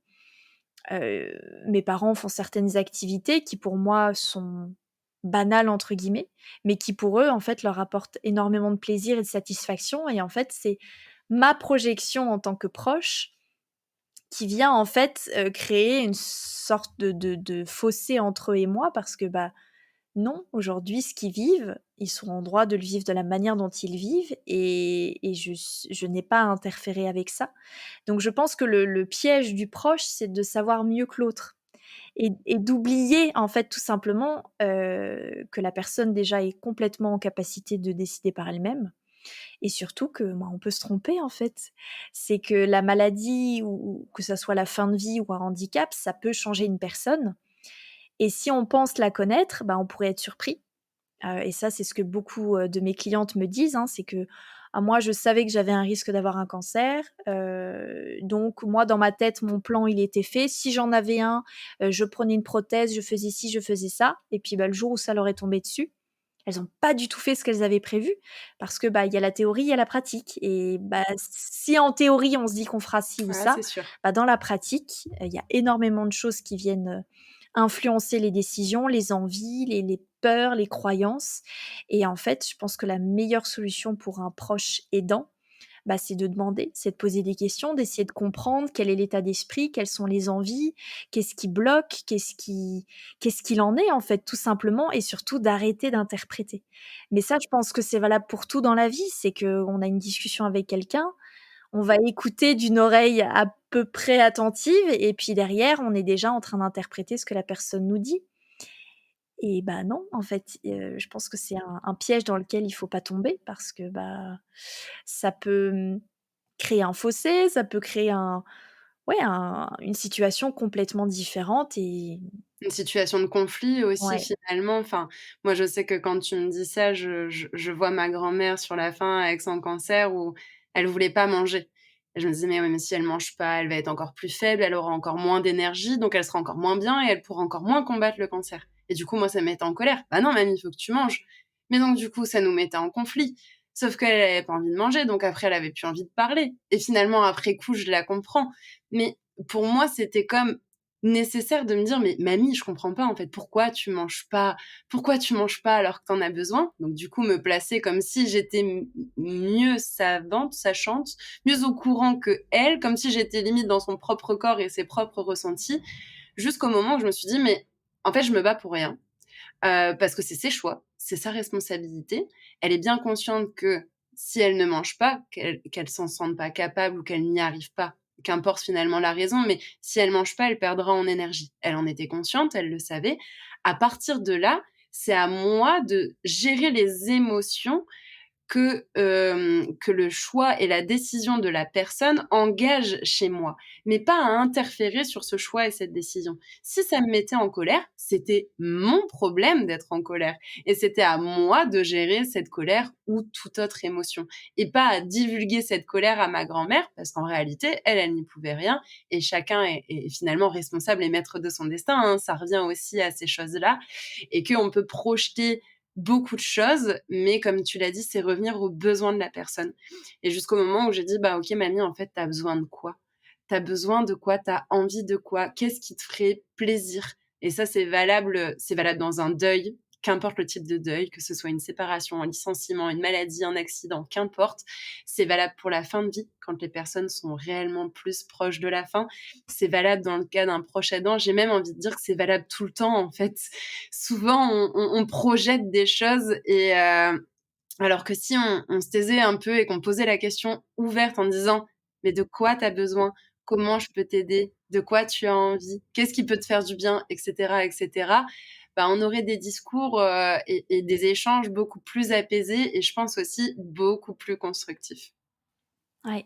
mes parents font certaines activités qui pour moi sont «banales» entre guillemets, mais qui pour eux en fait leur apportent énormément de plaisir et de satisfaction et en fait c'est ma projection en tant que proche qui vient en fait, créer une sorte de fossé entre eux et moi parce que, bah, non, aujourd'hui, ce qu'ils vivent, ils sont en droit de le vivre de la manière dont ils vivent et je n'ai pas à interférer avec ça. Donc je pense que le piège du proche, c'est de savoir mieux que l'autre et d'oublier, en fait, tout simplement, que la personne déjà est complètement en capacité de décider par elle-même et surtout que, ben, on peut se tromper, en fait. C'est que la maladie ou que ça soit la fin de vie ou un handicap, ça peut changer une personne et si on pense la connaître, bah, on pourrait être surpris. Et ça, c'est ce que beaucoup, de mes clientes me disent, hein, c'est que: «Ah moi, je savais que j'avais un risque d'avoir un cancer, donc moi, dans ma tête, mon plan, il était fait. Si j'en avais un, je prenais une prothèse, je faisais ci, je faisais ça» et puis, bah, le jour où ça leur est tombé dessus, elles ont pas du tout fait ce qu'elles avaient prévu parce que, bah, il y a la théorie, il y a la pratique et bah, si en théorie, on se dit qu'on fera ci ou Ouais, ça, c'est sûr. bah, dans la pratique, il y a énormément de choses qui viennent, influencer les décisions, les envies, les peurs, les croyances et en fait, je pense que la meilleure solution pour un proche aidant, bah, c'est de demander, c'est de poser des questions, d'essayer de comprendre quel est l'état d'esprit, quelles sont les envies, qu'est-ce qui bloque, qu'est-ce qu'il en est, en fait, tout simplement et surtout d'arrêter d'interpréter. Mais ça, je pense que c'est valable pour tout dans la vie, c'est qu'on a une discussion avec quelqu'un, on va écouter d'une oreille à peu près attentive et puis derrière, on est déjà en train d'interpréter ce que la personne nous dit et bah, non, en fait, je pense que c'est un piège dans lequel il faut pas tomber parce que, bah, ça peut, créer un fossé, ça peut créer un ouais, une situation complètement différente et Une situation de conflit aussi ouais. finalement, enfin, moi je sais que quand tu me dis ça, je vois ma grand-mère sur la fin avec son cancer où elle voulait pas manger et je me disais: «Mais oui, mais si elle mange pas, elle va être encore plus faible, elle aura encore moins d'énergie, donc elle sera encore moins bien et elle pourra encore moins combattre le cancer» et du coup, moi, ça me mettait en colère. «Bah non mamie, il faut que tu manges». Mais donc du coup, ça nous mettait en conflit. Sauf qu'elle, elle avait pas envie de manger, donc après elle avait plus envie de parler et finalement après coup, je la comprends. Mais pour moi, c'était comme nécessaire de me dire: «Mais mamie, je comprends pas en fait, pourquoi tu manges pas? Pourquoi tu manges pas alors que tu en as besoin?» Donc du coup, me placer comme si j'étais mieux savante, sachante, mieux au courant qu'elle, comme si j'étais limite dans son propre corps et ses propres ressentis, jusqu'au moment où je me suis dit: «Mais en fait, je me bats pour rien». Parce que c'est ses choix, c'est sa responsabilité. Elle est bien consciente que si elle ne mange pas, qu'elle s'en sente pas capable ou qu'elle n'y arrive pas, qu'importe finalement la raison, mais si elle mange pas, elle perdra en énergie. Elle en était consciente, elle le savait. À partir de là, c'est à moi de gérer les émotions que le choix et la décision de la personne engagent chez moi, mais pas à interférer sur ce choix et cette décision. Si ça me mettait en colère, c'était mon problème d'être en colère et c'était à moi de gérer cette colère ou toute autre émotion et pas à divulguer cette colère à ma grand-mère parce qu'en réalité, elle n'y pouvait rien et chacun est finalement responsable et maître de son destin, hein. Ça revient aussi à ces choses-là et qu'on peut projeter beaucoup de choses, mais comme tu l'as dit, c'est revenir aux besoins de la personne. Et jusqu'au moment où j'ai dit: «Bah, OK mamie, en fait, tu as besoin de quoi? Tu as besoin de quoi? Tu as envie de quoi? Qu'est-ce qui te ferait plaisir?» Et ça, c'est valable dans un deuil, qu'importe le type de deuil, que ce soit une séparation, un licenciement, une maladie, un accident, qu'importe. C'est valable pour la fin de vie, quand les personnes sont réellement plus proches de la fin. C'est valable dans le cas d'un proche aidant. J'ai même envie de dire que c'est valable tout le temps, en fait. Souvent, on projette des choses et alors que si on se taisait un peu et qu'on posait la question ouverte en disant: «Mais de quoi tu as besoin? Comment je peux t'aider? De quoi tu as envie? Qu'est-ce qui peut te faire du bien?» et cetera, bah, on aurait des discours, et des échanges beaucoup plus apaisés et je pense aussi beaucoup plus constructifs. Ouais.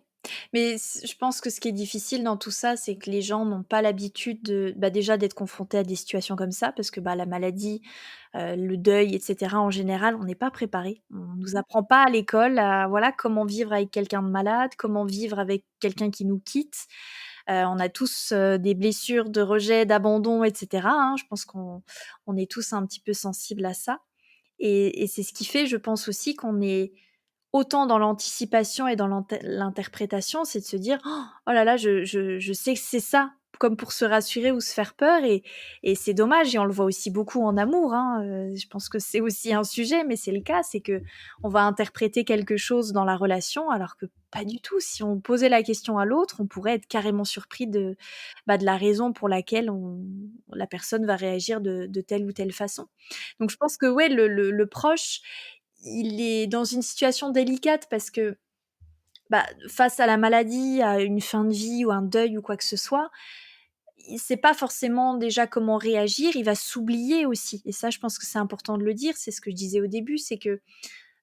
Mais je pense que ce qui est difficile dans tout ça, c'est que les gens n'ont pas l'habitude de bah, déjà d'être confrontés à des situations comme ça parce que, bah, la maladie, le deuil et cetera, en général, on n'est pas préparé. On nous apprend pas à l'école à voilà, comment vivre avec quelqu'un de malade, comment vivre avec quelqu'un qui nous quitte. On a tous, des blessures de rejet, d'abandon et cetera, hein. Je pense qu'on est tous un petit peu sensibles à ça et c'est ce qui fait, je pense aussi qu'on est autant dans l'anticipation et dans l'interprétation, c'est de se dire: «Oh là là, je sais que c'est ça», comme pour se rassurer ou se faire peur et c'est dommage et on le voit aussi beaucoup en amour, hein, je pense que c'est aussi un sujet, mais c'est le cas, c'est que on va interpréter quelque chose dans la relation alors que pas du tout. Si on posait la question à l'autre, on pourrait être carrément surpris de la raison pour laquelle la personne va réagir de telle ou telle façon. Donc je pense que ouais, le proche, il est dans une situation délicate parce que, bah, face à la maladie, à une fin de vie ou un deuil ou quoi que ce soit, il sait pas forcément déjà comment réagir, il va s'oublier aussi et ça, je pense que c'est important de le dire, c'est ce que je disais au début, c'est que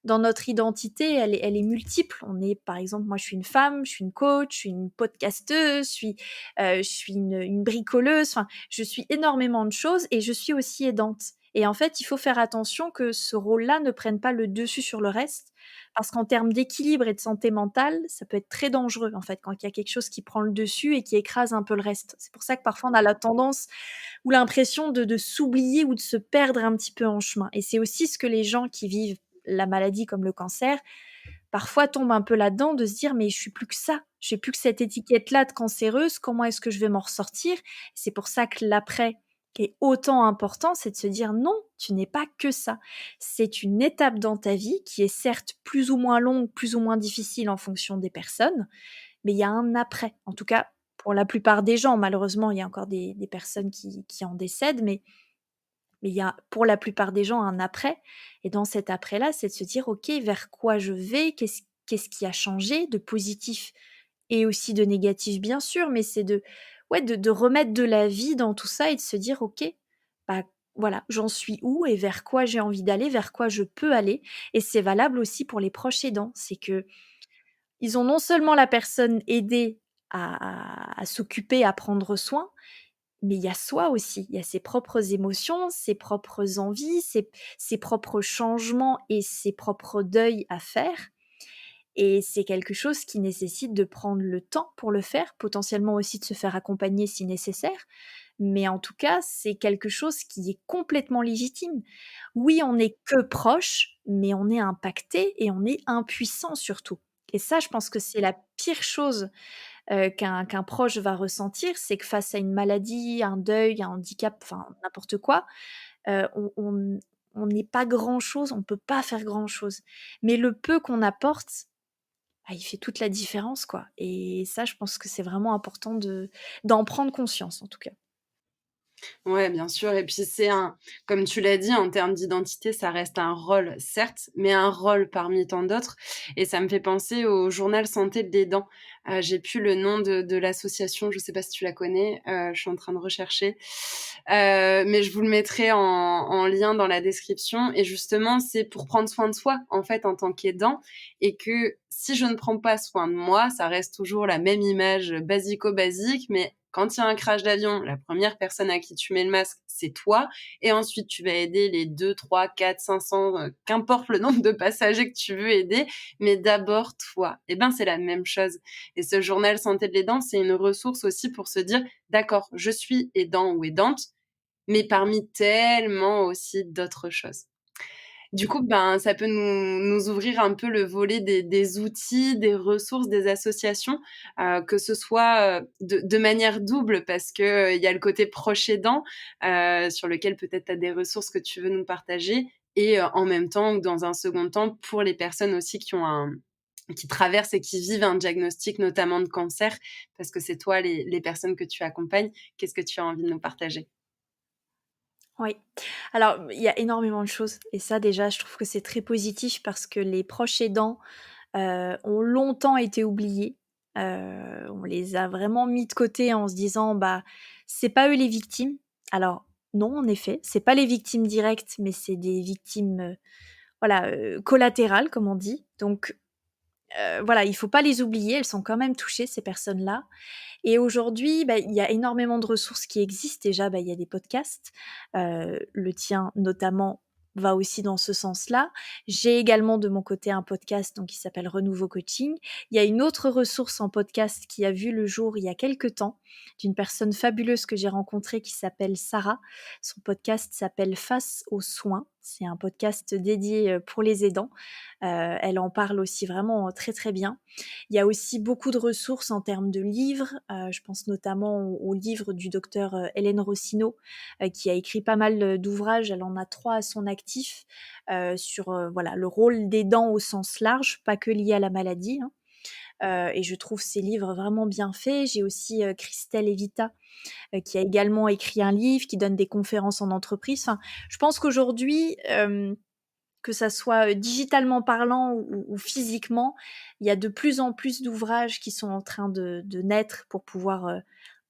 dans notre identité, elle est multiple. On est par exemple, moi je suis une femme, je suis une coach, je suis une podcasteuse, je suis une bricoleuse, enfin, je suis énormément de choses et je suis aussi aidante et en fait, il faut faire attention que ce rôle-là ne prenne pas le dessus sur le reste parce qu'en termes d'équilibre et de santé mentale, ça peut être très dangereux, en fait, quand il y a quelque chose qui prend le dessus et qui écrase un peu le reste. C'est pour ça que parfois on a la tendance ou l'impression de s'oublier ou de se perdre un petit peu en chemin et c'est aussi ce que les gens qui vivent la maladie comme le cancer, parfois tombent un peu là-dedans de se dire: «Mais je suis plus que ça, j'ai plus que cette étiquette-là de cancéreuse, comment est-ce que je vais m'en ressortir?» C'est pour ça que l'après qui est autant important, c'est de se dire: «Non, tu n'es pas que ça. C'est une étape dans ta vie qui est certes plus ou moins longue, plus ou moins difficile en fonction des personnes, mais il y a un après». En tout cas, pour la plupart des gens, malheureusement, il y a encore des personnes qui en décèdent, mais il y a pour la plupart des gens un après et dans cet après-là, c'est de se dire: «OK, vers quoi je vais? Qu'est-ce qui a changé?» de positif et aussi de négatif bien sûr, mais c'est de ouais, de remettre de la vie dans tout ça et de se dire: «OK, bah, voilà, j'en suis où et vers quoi j'ai envie d'aller, vers quoi je peux aller» et c'est valable aussi pour les proches aidants. C'est que ils ont non seulement la personne aidée à s'occuper, à prendre soin, mais il y a soi aussi, il y a ses propres émotions, ses propres envies, ses propres changements et ses propres deuils à faire et c'est quelque chose qui nécessite de prendre le temps pour le faire, potentiellement aussi de se faire accompagner si nécessaire, mais en tout cas, c'est quelque chose qui est complètement légitime. Oui, on n'est que proche, mais on est impacté et on est impuissant surtout et ça, je pense que c'est la pire chose qu'un proche va ressentir, c'est que face à une maladie, un deuil, un handicap, enfin n'importe quoi, on n'est pas grand-chose, on peut pas faire grand-chose. Mais le peu qu'on apporte, bah, il fait toute la différence, quoi et ça, je pense que c'est vraiment important d'en prendre conscience, en tout cas. Ouais, bien sûr et puis c'est un comme tu l'as dit, en termes d'identité, ça reste un rôle, certes, mais un rôle parmi tant d'autres et ça me fait penser au journal santé de l'aidant. J'ai plus le nom de l'association, je sais pas si tu la connais, je suis en train de rechercher, mais je vous le mettrai en lien dans la description et justement, c'est pour prendre soin de soi, en fait, en tant qu'aidant et que si je ne prends pas soin de moi, ça reste toujours la même image, basico-basique, mais quand il y a un crash d'avion, la première personne à qui tu mets le masque, c'est toi et ensuite tu vas aider les 2, 3, 4, 500, qu'importe le nombre de passagers que tu veux aider, mais d'abord toi. Et ben, c'est la même chose et ce journal santé de l'aidant, c'est une ressource aussi pour se dire: «D'accord, je suis aidant ou aidante, mais parmi tellement aussi d'autres choses». Du coup, ben, ça peut nous ouvrir un peu le volet des outils, des ressources, des associations, que ce soit, de manière double parce que, il y a le côté proche aidant, sur lequel peut-être tu as des ressources que tu veux nous partager et en même temps ou dans un second temps pour les personnes aussi qui traversent et qui vivent un diagnostic, notamment de cancer, parce que c'est toi les personnes que tu accompagnes. Qu'est-ce que tu as envie de nous partager? Oui. Alors, il y a énormément de choses et ça déjà, je trouve que c'est très positif parce que les proches aidants, ont longtemps été oubliés. On les a vraiment mis de côté en se disant: «Bah, c'est pas eux les victimes». Alors non, en effet, c'est pas les victimes directes, mais c'est des victimes, voilà, collatérales comme on dit. Donc voilà, il faut pas les oublier, elles sont quand même touchées ces personnes-là et aujourd'hui, bah, il y a énormément de ressources qui existent. Déjà, bah, il y a des podcasts, le tien notamment va aussi dans ce sens-là. J'ai également de mon côté un podcast donc qui s'appelle Renouveau Coaching. Il y a une autre ressource en podcast qui a vu le jour il y a quelque temps, d'une personne fabuleuse que j'ai rencontrée qui s'appelle Sarah. Son podcast s'appelle Face aux soins. C'est un podcast dédié, pour les aidants. Elle en parle aussi vraiment, très, très bien. Il y a aussi beaucoup de ressources en termes de livres. Je pense notamment au livre du docteur, Hélène Rossignol, qui a écrit pas mal, d'ouvrages. Elle en a 3 à son actif, sur, voilà, le rôle des dents au sens large, pas que lié à la maladie, hein. Et je trouve ces livres vraiment bien faits. J'ai aussi, Christelle Evita, qui a également écrit un livre, qui donne des conférences en entreprise. Enfin, je pense qu'aujourd'hui, que ça soit, digitalement parlant ou physiquement, il y a de plus en plus d'ouvrages qui sont en train de naître pour pouvoir,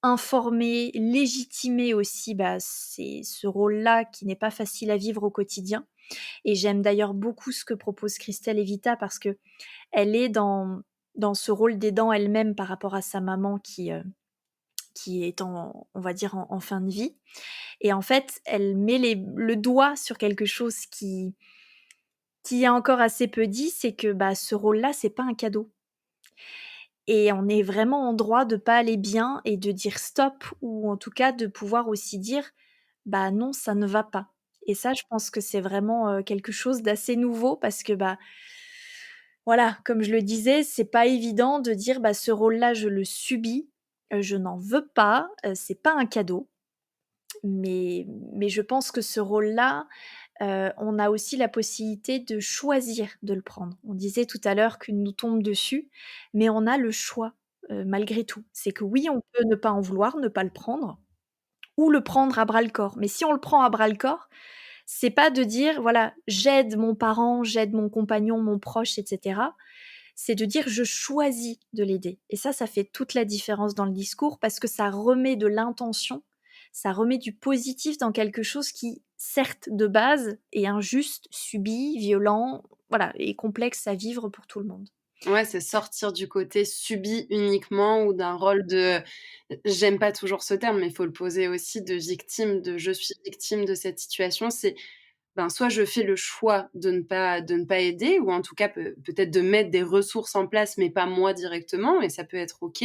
informer, légitimer aussi, bah, c'est ce rôle-là qui n'est pas facile à vivre au quotidien. Et j'aime d'ailleurs beaucoup ce que propose Christelle Evita parce qu'elle est dans ce rôle d'aidant elle-même par rapport à sa maman qui est en on va dire en fin de vie. Et en fait, elle met le doigt sur quelque chose qui est encore assez peu dit, c'est que, bah, ce rôle-là, c'est pas un cadeau et on est vraiment en droit de pas aller bien et de dire stop ou en tout cas de pouvoir aussi dire: «Bah, non, ça ne va pas» et ça, je pense que c'est vraiment, quelque chose d'assez nouveau parce que, bah, voilà, comme je le disais, c'est pas évident de dire: «Bah, ce rôle-là, je le subis, je n'en veux pas, c'est pas un cadeau». Mais je pense que ce rôle-là, on a aussi la possibilité de choisir de le prendre. On disait tout à l'heure qu'il nous tombe dessus, mais on a le choix, malgré tout. C'est que oui, on peut ne pas en vouloir, ne pas le prendre ou le prendre à bras le corps. Mais si on le prend à bras le corps, c'est pas de dire: «Voilà, j'aide mon parent, j'aide mon compagnon, mon proche et cetera». C'est de dire: «Je choisis de l'aider» et ça fait toute la différence dans le discours parce que ça remet de l'intention, ça remet du positif dans quelque chose qui, certes, de base, est injuste, subi, violent, voilà et complexe à vivre pour tout le monde. Ouais, c'est sortir du côté subi uniquement ou d'un rôle de j'aime pas toujours ce terme, mais il faut le poser aussi de victime, de je suis victime de cette situation. C'est ben, soit je fais le choix de ne pas aider ou en tout cas peut-être de mettre des ressources en place, mais pas moi directement et ça peut être OK.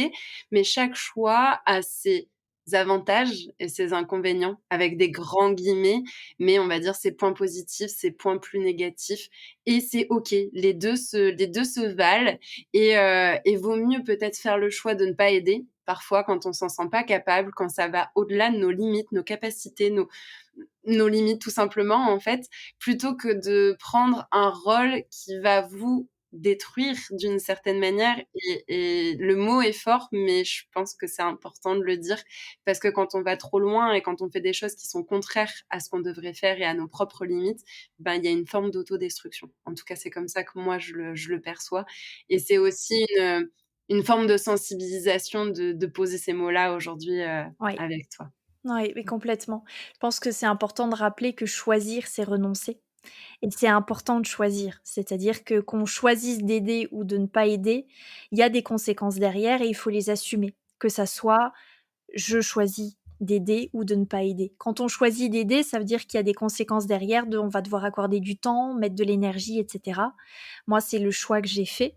Mais chaque choix a ses avantages et ses inconvénients avec des grands guillemets, mais on va dire ses points positifs, ses points plus négatifs et c'est OK. Les 2 se valent et vaut mieux peut-être faire le choix de ne pas aider, parfois quand on s'en sent pas capable, quand ça va au-delà de nos limites, nos capacités, nos limites tout simplement en fait, plutôt que de prendre un rôle qui va vous détruire d'une certaine manière et le mot est fort, mais je pense que c'est important de le dire parce que quand on va trop loin et quand on fait des choses qui sont contraires à ce qu'on devrait faire et à nos propres limites, ben, il y a une forme d'autodestruction. En tout cas, c'est comme ça que moi je le perçois et c'est aussi une forme de sensibilisation de poser ces mots-là aujourd'hui, Oui, avec toi. oui, mais complètement. Je pense que c'est important de rappeler que choisir, c'est renoncer et c'est important de choisir. C'est-à-dire que qu'on choisisse d'aider ou de ne pas aider, il y a des conséquences derrière et il faut les assumer. Que ça soit je choisis d'aider ou de ne pas aider. Quand on choisit d'aider, ça veut dire qu'il y a des conséquences derrière de on va devoir accorder du temps, mettre de l'énergie et cetera. Moi, c'est le choix que j'ai fait,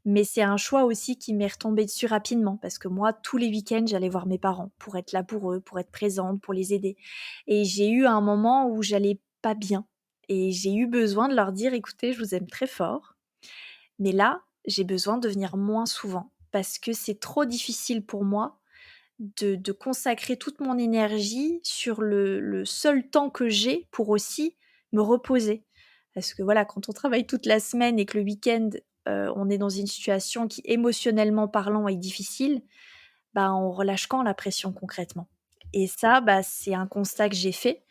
mais c'est un choix aussi qui m'est retombé dessus rapidement parce que moi, tous les week-ends, j'allais voir mes parents pour être là pour eux, pour être présente, pour les aider et j'ai eu un moment où j'allais pas bien et j'ai eu besoin de leur dire: «Écoutez, je vous aime très fort, mais là, j'ai besoin de venir moins souvent parce que c'est trop difficile pour moi de consacrer toute mon énergie sur le seul temps que j'ai pour aussi me reposer. Parce que voilà, quand on travaille toute la semaine et que le week-end, on est dans une situation qui, émotionnellement parlant, est difficile, bah, on relâche quand la pression concrètement? Et ça, bah, c'est un constat que j'ai fait,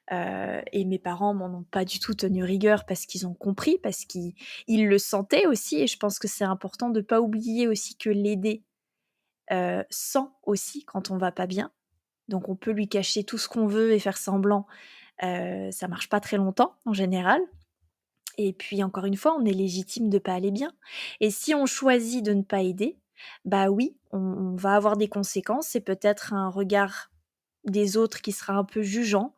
et mes parents m'en ont pas du tout tenu rigueur parce qu'ils ont compris, parce qu'ils le sentaient aussi et je pense que c'est important de pas oublier aussi que l'aider, sent aussi quand on va pas bien. Donc on peut lui cacher tout ce qu'on veut et faire semblant, ça marche pas très longtemps en général et puis encore une fois, on est légitime de pas aller bien et si on choisit de ne pas aider, bah oui, on va avoir des conséquences et peut-être un regard des autres qui sera un peu jugeant.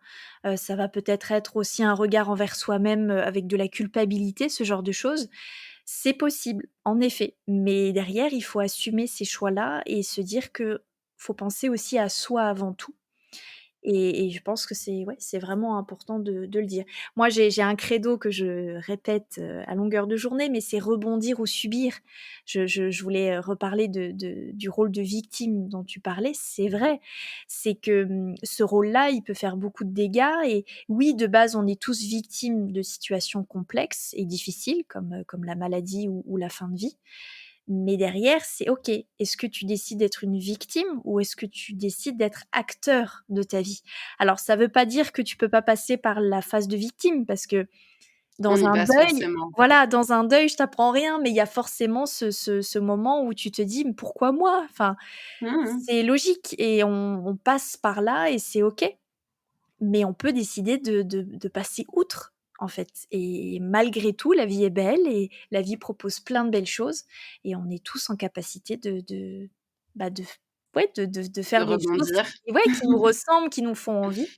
Ça va peut-être être aussi un regard envers soi-même, avec de la culpabilité, ce genre de choses. C'est possible, en effet, mais derrière, il faut assumer ces choix-là et se dire que faut penser aussi à soi avant tout. Et je pense que c'est ouais, c'est vraiment important de le dire. Moi, j'ai un credo que je répète, à longueur de journée, mais c'est rebondir ou subir. Je voulais, reparler du rôle de victime dont tu parlais. C'est vrai, c'est que, ce rôle-là, il peut faire beaucoup de dégâts et oui, de base, on est tous victimes de situations complexes et difficiles comme la maladie ou la fin de vie. Mais derrière, c'est OK. Est-ce que tu décides d'être une victime ou est-ce que tu décides d'être acteur de ta vie? Alors ça veut pas dire que tu peux pas passer par la phase de victime parce que On dans y un passe deuil forcément. voilà, dans un deuil, je t'apprends rien, mais il y a forcément ce moment où tu te dis: «Mais pourquoi moi?» Enfin, Mmh. c'est logique et on passe par là et c'est OK. Mais on peut décider de passer outre, en fait et malgré tout, la vie est belle et la vie propose plein de belles choses et on est tous en capacité bah, de ouais, de De faire des choses rebondir, ouais, qui nous ressemblent, qui nous font envie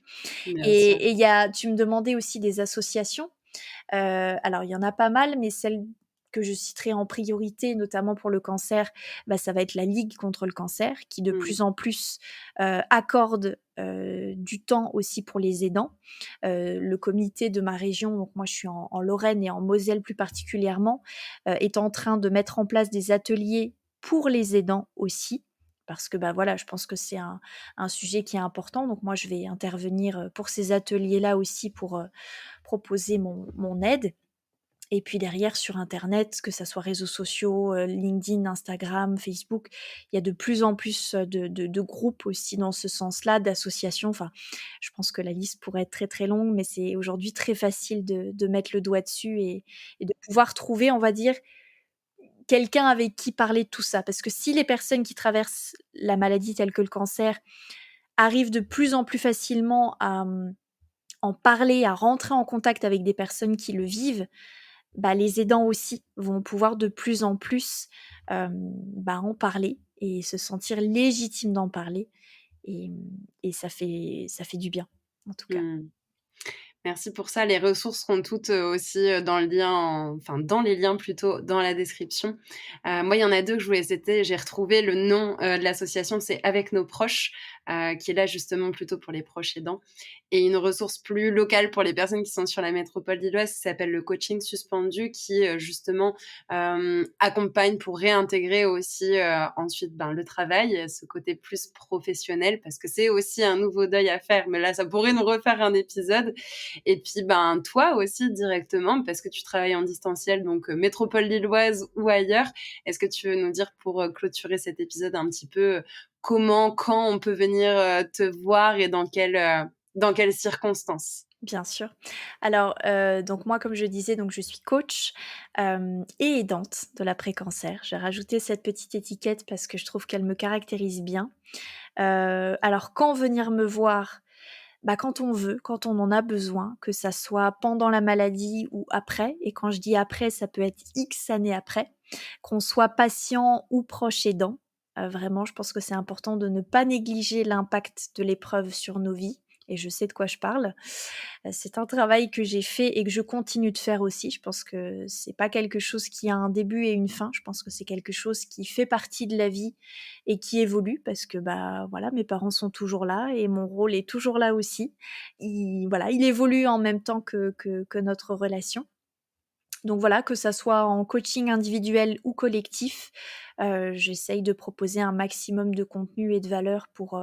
bien sûr. et il y a tu me demandais aussi des associations. Alors il y en a pas mal, mais celle que je citerai en priorité, notamment pour le cancer, bah, ça va être la Ligue contre le cancer qui de Mmh. plus en plus, accorde, du temps aussi pour les aidants. Le comité de ma région, donc moi je suis en Lorraine et en Moselle plus particulièrement, est en train de mettre en place des ateliers pour les aidants aussi. Parce que, bah, voilà, je pense que c'est un sujet qui est important. Donc moi je vais intervenir, pour ces ateliers-là aussi pour, proposer mon aide et puis derrière sur internet, que ça soit réseaux sociaux, LinkedIn, Instagram, Facebook, il y a de plus en plus, de groupes aussi dans ce sens-là, d'associations. Enfin, je pense que la liste pourrait être très, très longue, mais c'est aujourd'hui très facile de mettre le doigt dessus et de pouvoir trouver, on va dire, quelqu'un avec qui parler de tout ça. Parce que si les personnes qui traversent la maladie telle que le cancer arrivent de plus en plus facilement à, en parler, à rentrer en contact avec des personnes qui le vivent, bah, les aidants aussi vont pouvoir de plus en plus, bah, en parler et se sentir légitimes d'en parler et ça fait du bien, en tout cas. Mmh. Merci pour ça. Les ressources seront toutes, aussi, dans le lien enfin dans les liens plutôt, dans la description. Moi, il y en a 2 que je voulais citer. J'ai retrouvé le nom, de l'association, c'est Avec nos proches, qui est là justement plutôt pour les proches aidants et une ressource plus locale pour les personnes qui sont sur la métropole lilloise qui s'appelle le coaching suspendu qui, justement, accompagne pour réintégrer aussi, ensuite, ben, le travail, ce côté plus professionnel parce que c'est aussi un nouveau deuil à faire, mais là, ça pourrait nous refaire un épisode et puis, ben, toi aussi directement, parce que tu travailles en distanciel, donc métropole lilloise ou ailleurs. Est-ce que tu veux nous dire pour, clôturer cet épisode un petit peu, comment, quand on peut venir, te voir et dans quelles circonstances? Bien sûr. Alors, donc moi, comme je disais, donc je suis coach, et aidante de l'après-cancer. J'ai rajouté cette petite étiquette parce que je trouve qu'elle me caractérise bien. Alors quand venir me voir? Bah, quand on veut, quand on en a besoin, que ça soit pendant la maladie ou après et quand je dis après, ça peut être X années après, qu'on soit patient ou proche aidant. Vraiment, je pense que c'est important de ne pas négliger l'impact de l'épreuve sur nos vies et je sais de quoi je parle. C'est un travail que j'ai fait et que je continue de faire aussi. Je pense que c'est pas quelque chose qui a un début et une fin. Je pense que c'est quelque chose qui fait partie de la vie et qui évolue parce que, bah, voilà, mes parents sont toujours là et mon rôle est toujours là aussi. Il évolue en même temps que notre relation. Donc voilà, que ça soit en coaching individuel ou collectif, j'essaye de proposer un maximum de contenu et de valeur pour,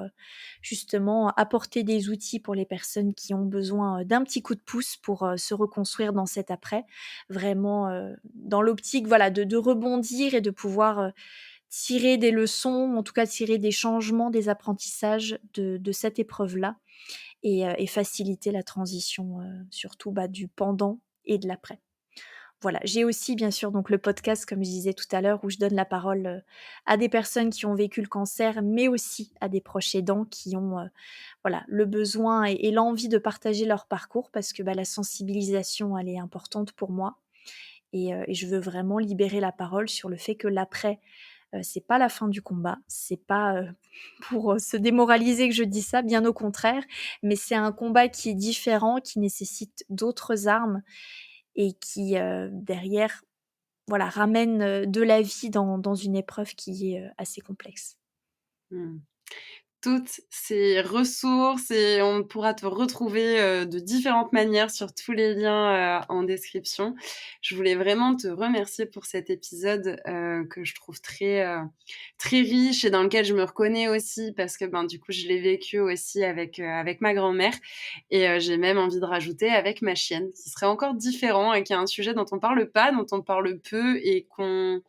justement apporter des outils pour les personnes qui ont besoin, d'un petit coup de pouce pour, se reconstruire dans cet après. Vraiment, dans l'optique, voilà, de rebondir et de pouvoir, tirer des leçons, en tout cas tirer des changements, des apprentissages de cette épreuve-là et faciliter la transition, surtout, bah, du pendant et de l'après. Voilà, j'ai aussi bien sûr donc le podcast comme je disais tout à l'heure où je donne la parole, à des personnes qui ont vécu le cancer, mais aussi à des proches aidants qui ont, voilà, le besoin et l'envie de partager leur parcours parce que, bah, la sensibilisation, elle est importante pour moi et je veux vraiment libérer la parole sur le fait que l'après, c'est pas la fin du combat. C'est pas, pour, se démoraliser que je dis ça, bien au contraire, mais c'est un combat qui est différent, qui nécessite d'autres armes et qui, derrière, voilà, ramène, de la vie dans une épreuve qui est, assez complexe. Mmh. Toutes ces ressources et on pourra te retrouver, de différentes manières sur tous les liens, en description. Je voulais vraiment te remercier pour cet épisode, que je trouve très riche et dans lequel je me reconnais aussi parce que, ben, du coup, je l'ai vécu aussi avec ma grand-mère et j'ai même envie de rajouter avec ma chienne, qui serait encore différent et qui est un sujet dont on parle pas, dont on parle peu et qu'on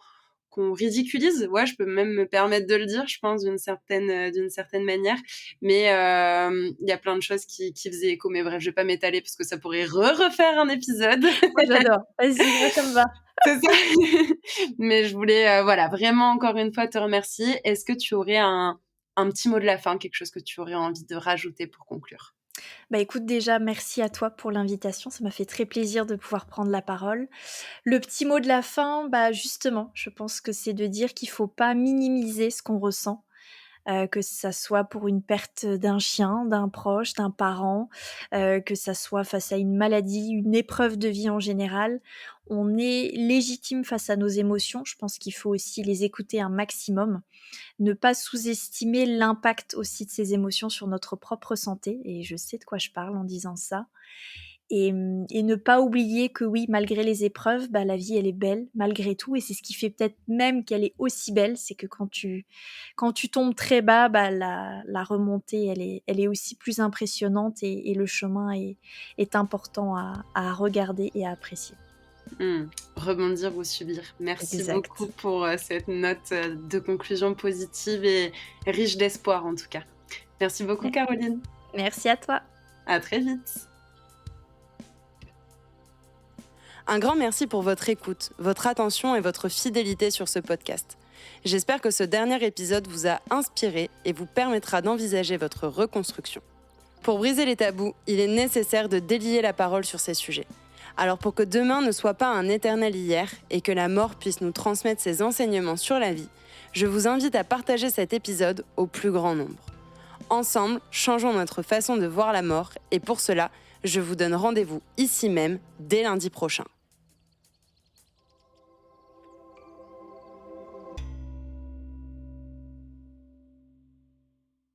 ridiculise. Ouais, je peux même me permettre de le dire, je pense, d'une certaine manière. Mais il y a plein de choses qui faisaient écho. Mais bref, je vais pas m'étaler parce que ça pourrait refaire un épisode. Moi j'adore. Vas-y, moi ça me va. C'est ça. Mais je voulais, voilà, vraiment encore une fois te remercier. Est-ce que tu aurais un petit mot de la fin, quelque chose que tu aurais envie de rajouter pour conclure? Bah, écoute, déjà merci à toi pour l'invitation, ça m'a fait très plaisir de pouvoir prendre la parole. Le petit mot de la fin, bah, justement, je pense que c'est de dire qu'il faut pas minimiser ce qu'on ressent. Que ça soit pour une perte d'un chien, d'un proche, d'un parent, que ça soit face à une maladie, une épreuve de vie en général. On est légitime face à nos émotions. Je pense qu'il faut aussi les écouter un maximum. Ne pas sous-estimer l'impact aussi de ces émotions sur notre propre santé et je sais de quoi je parle en disant ça. Et ne pas oublier que oui, malgré les épreuves, bah, la vie elle est belle malgré tout et c'est ce qui fait peut-être même qu'elle est aussi belle, c'est que quand tu tombes très bas, bah, la remontée elle est aussi plus impressionnante et le chemin est important à regarder et à apprécier. Mmh. Rebondir ou subir. Merci beaucoup Exact. pour, cette note, de conclusion positive et riche d'espoir en tout cas. Merci beaucoup Me Caroline. merci à toi. À très vite. Un grand merci pour votre écoute, votre attention et votre fidélité sur ce podcast. J'espère que ce dernier épisode vous a inspiré et vous permettra d'envisager votre reconstruction. Pour briser les tabous, il est nécessaire de délier la parole sur ces sujets. Alors pour que demain ne soit pas un éternel hier et que la mort puisse nous transmettre ses enseignements sur la vie, je vous invite à partager cet épisode au plus grand nombre. Ensemble, changeons notre façon de voir la mort et pour cela, je vous donne rendez-vous ici même dès lundi prochain.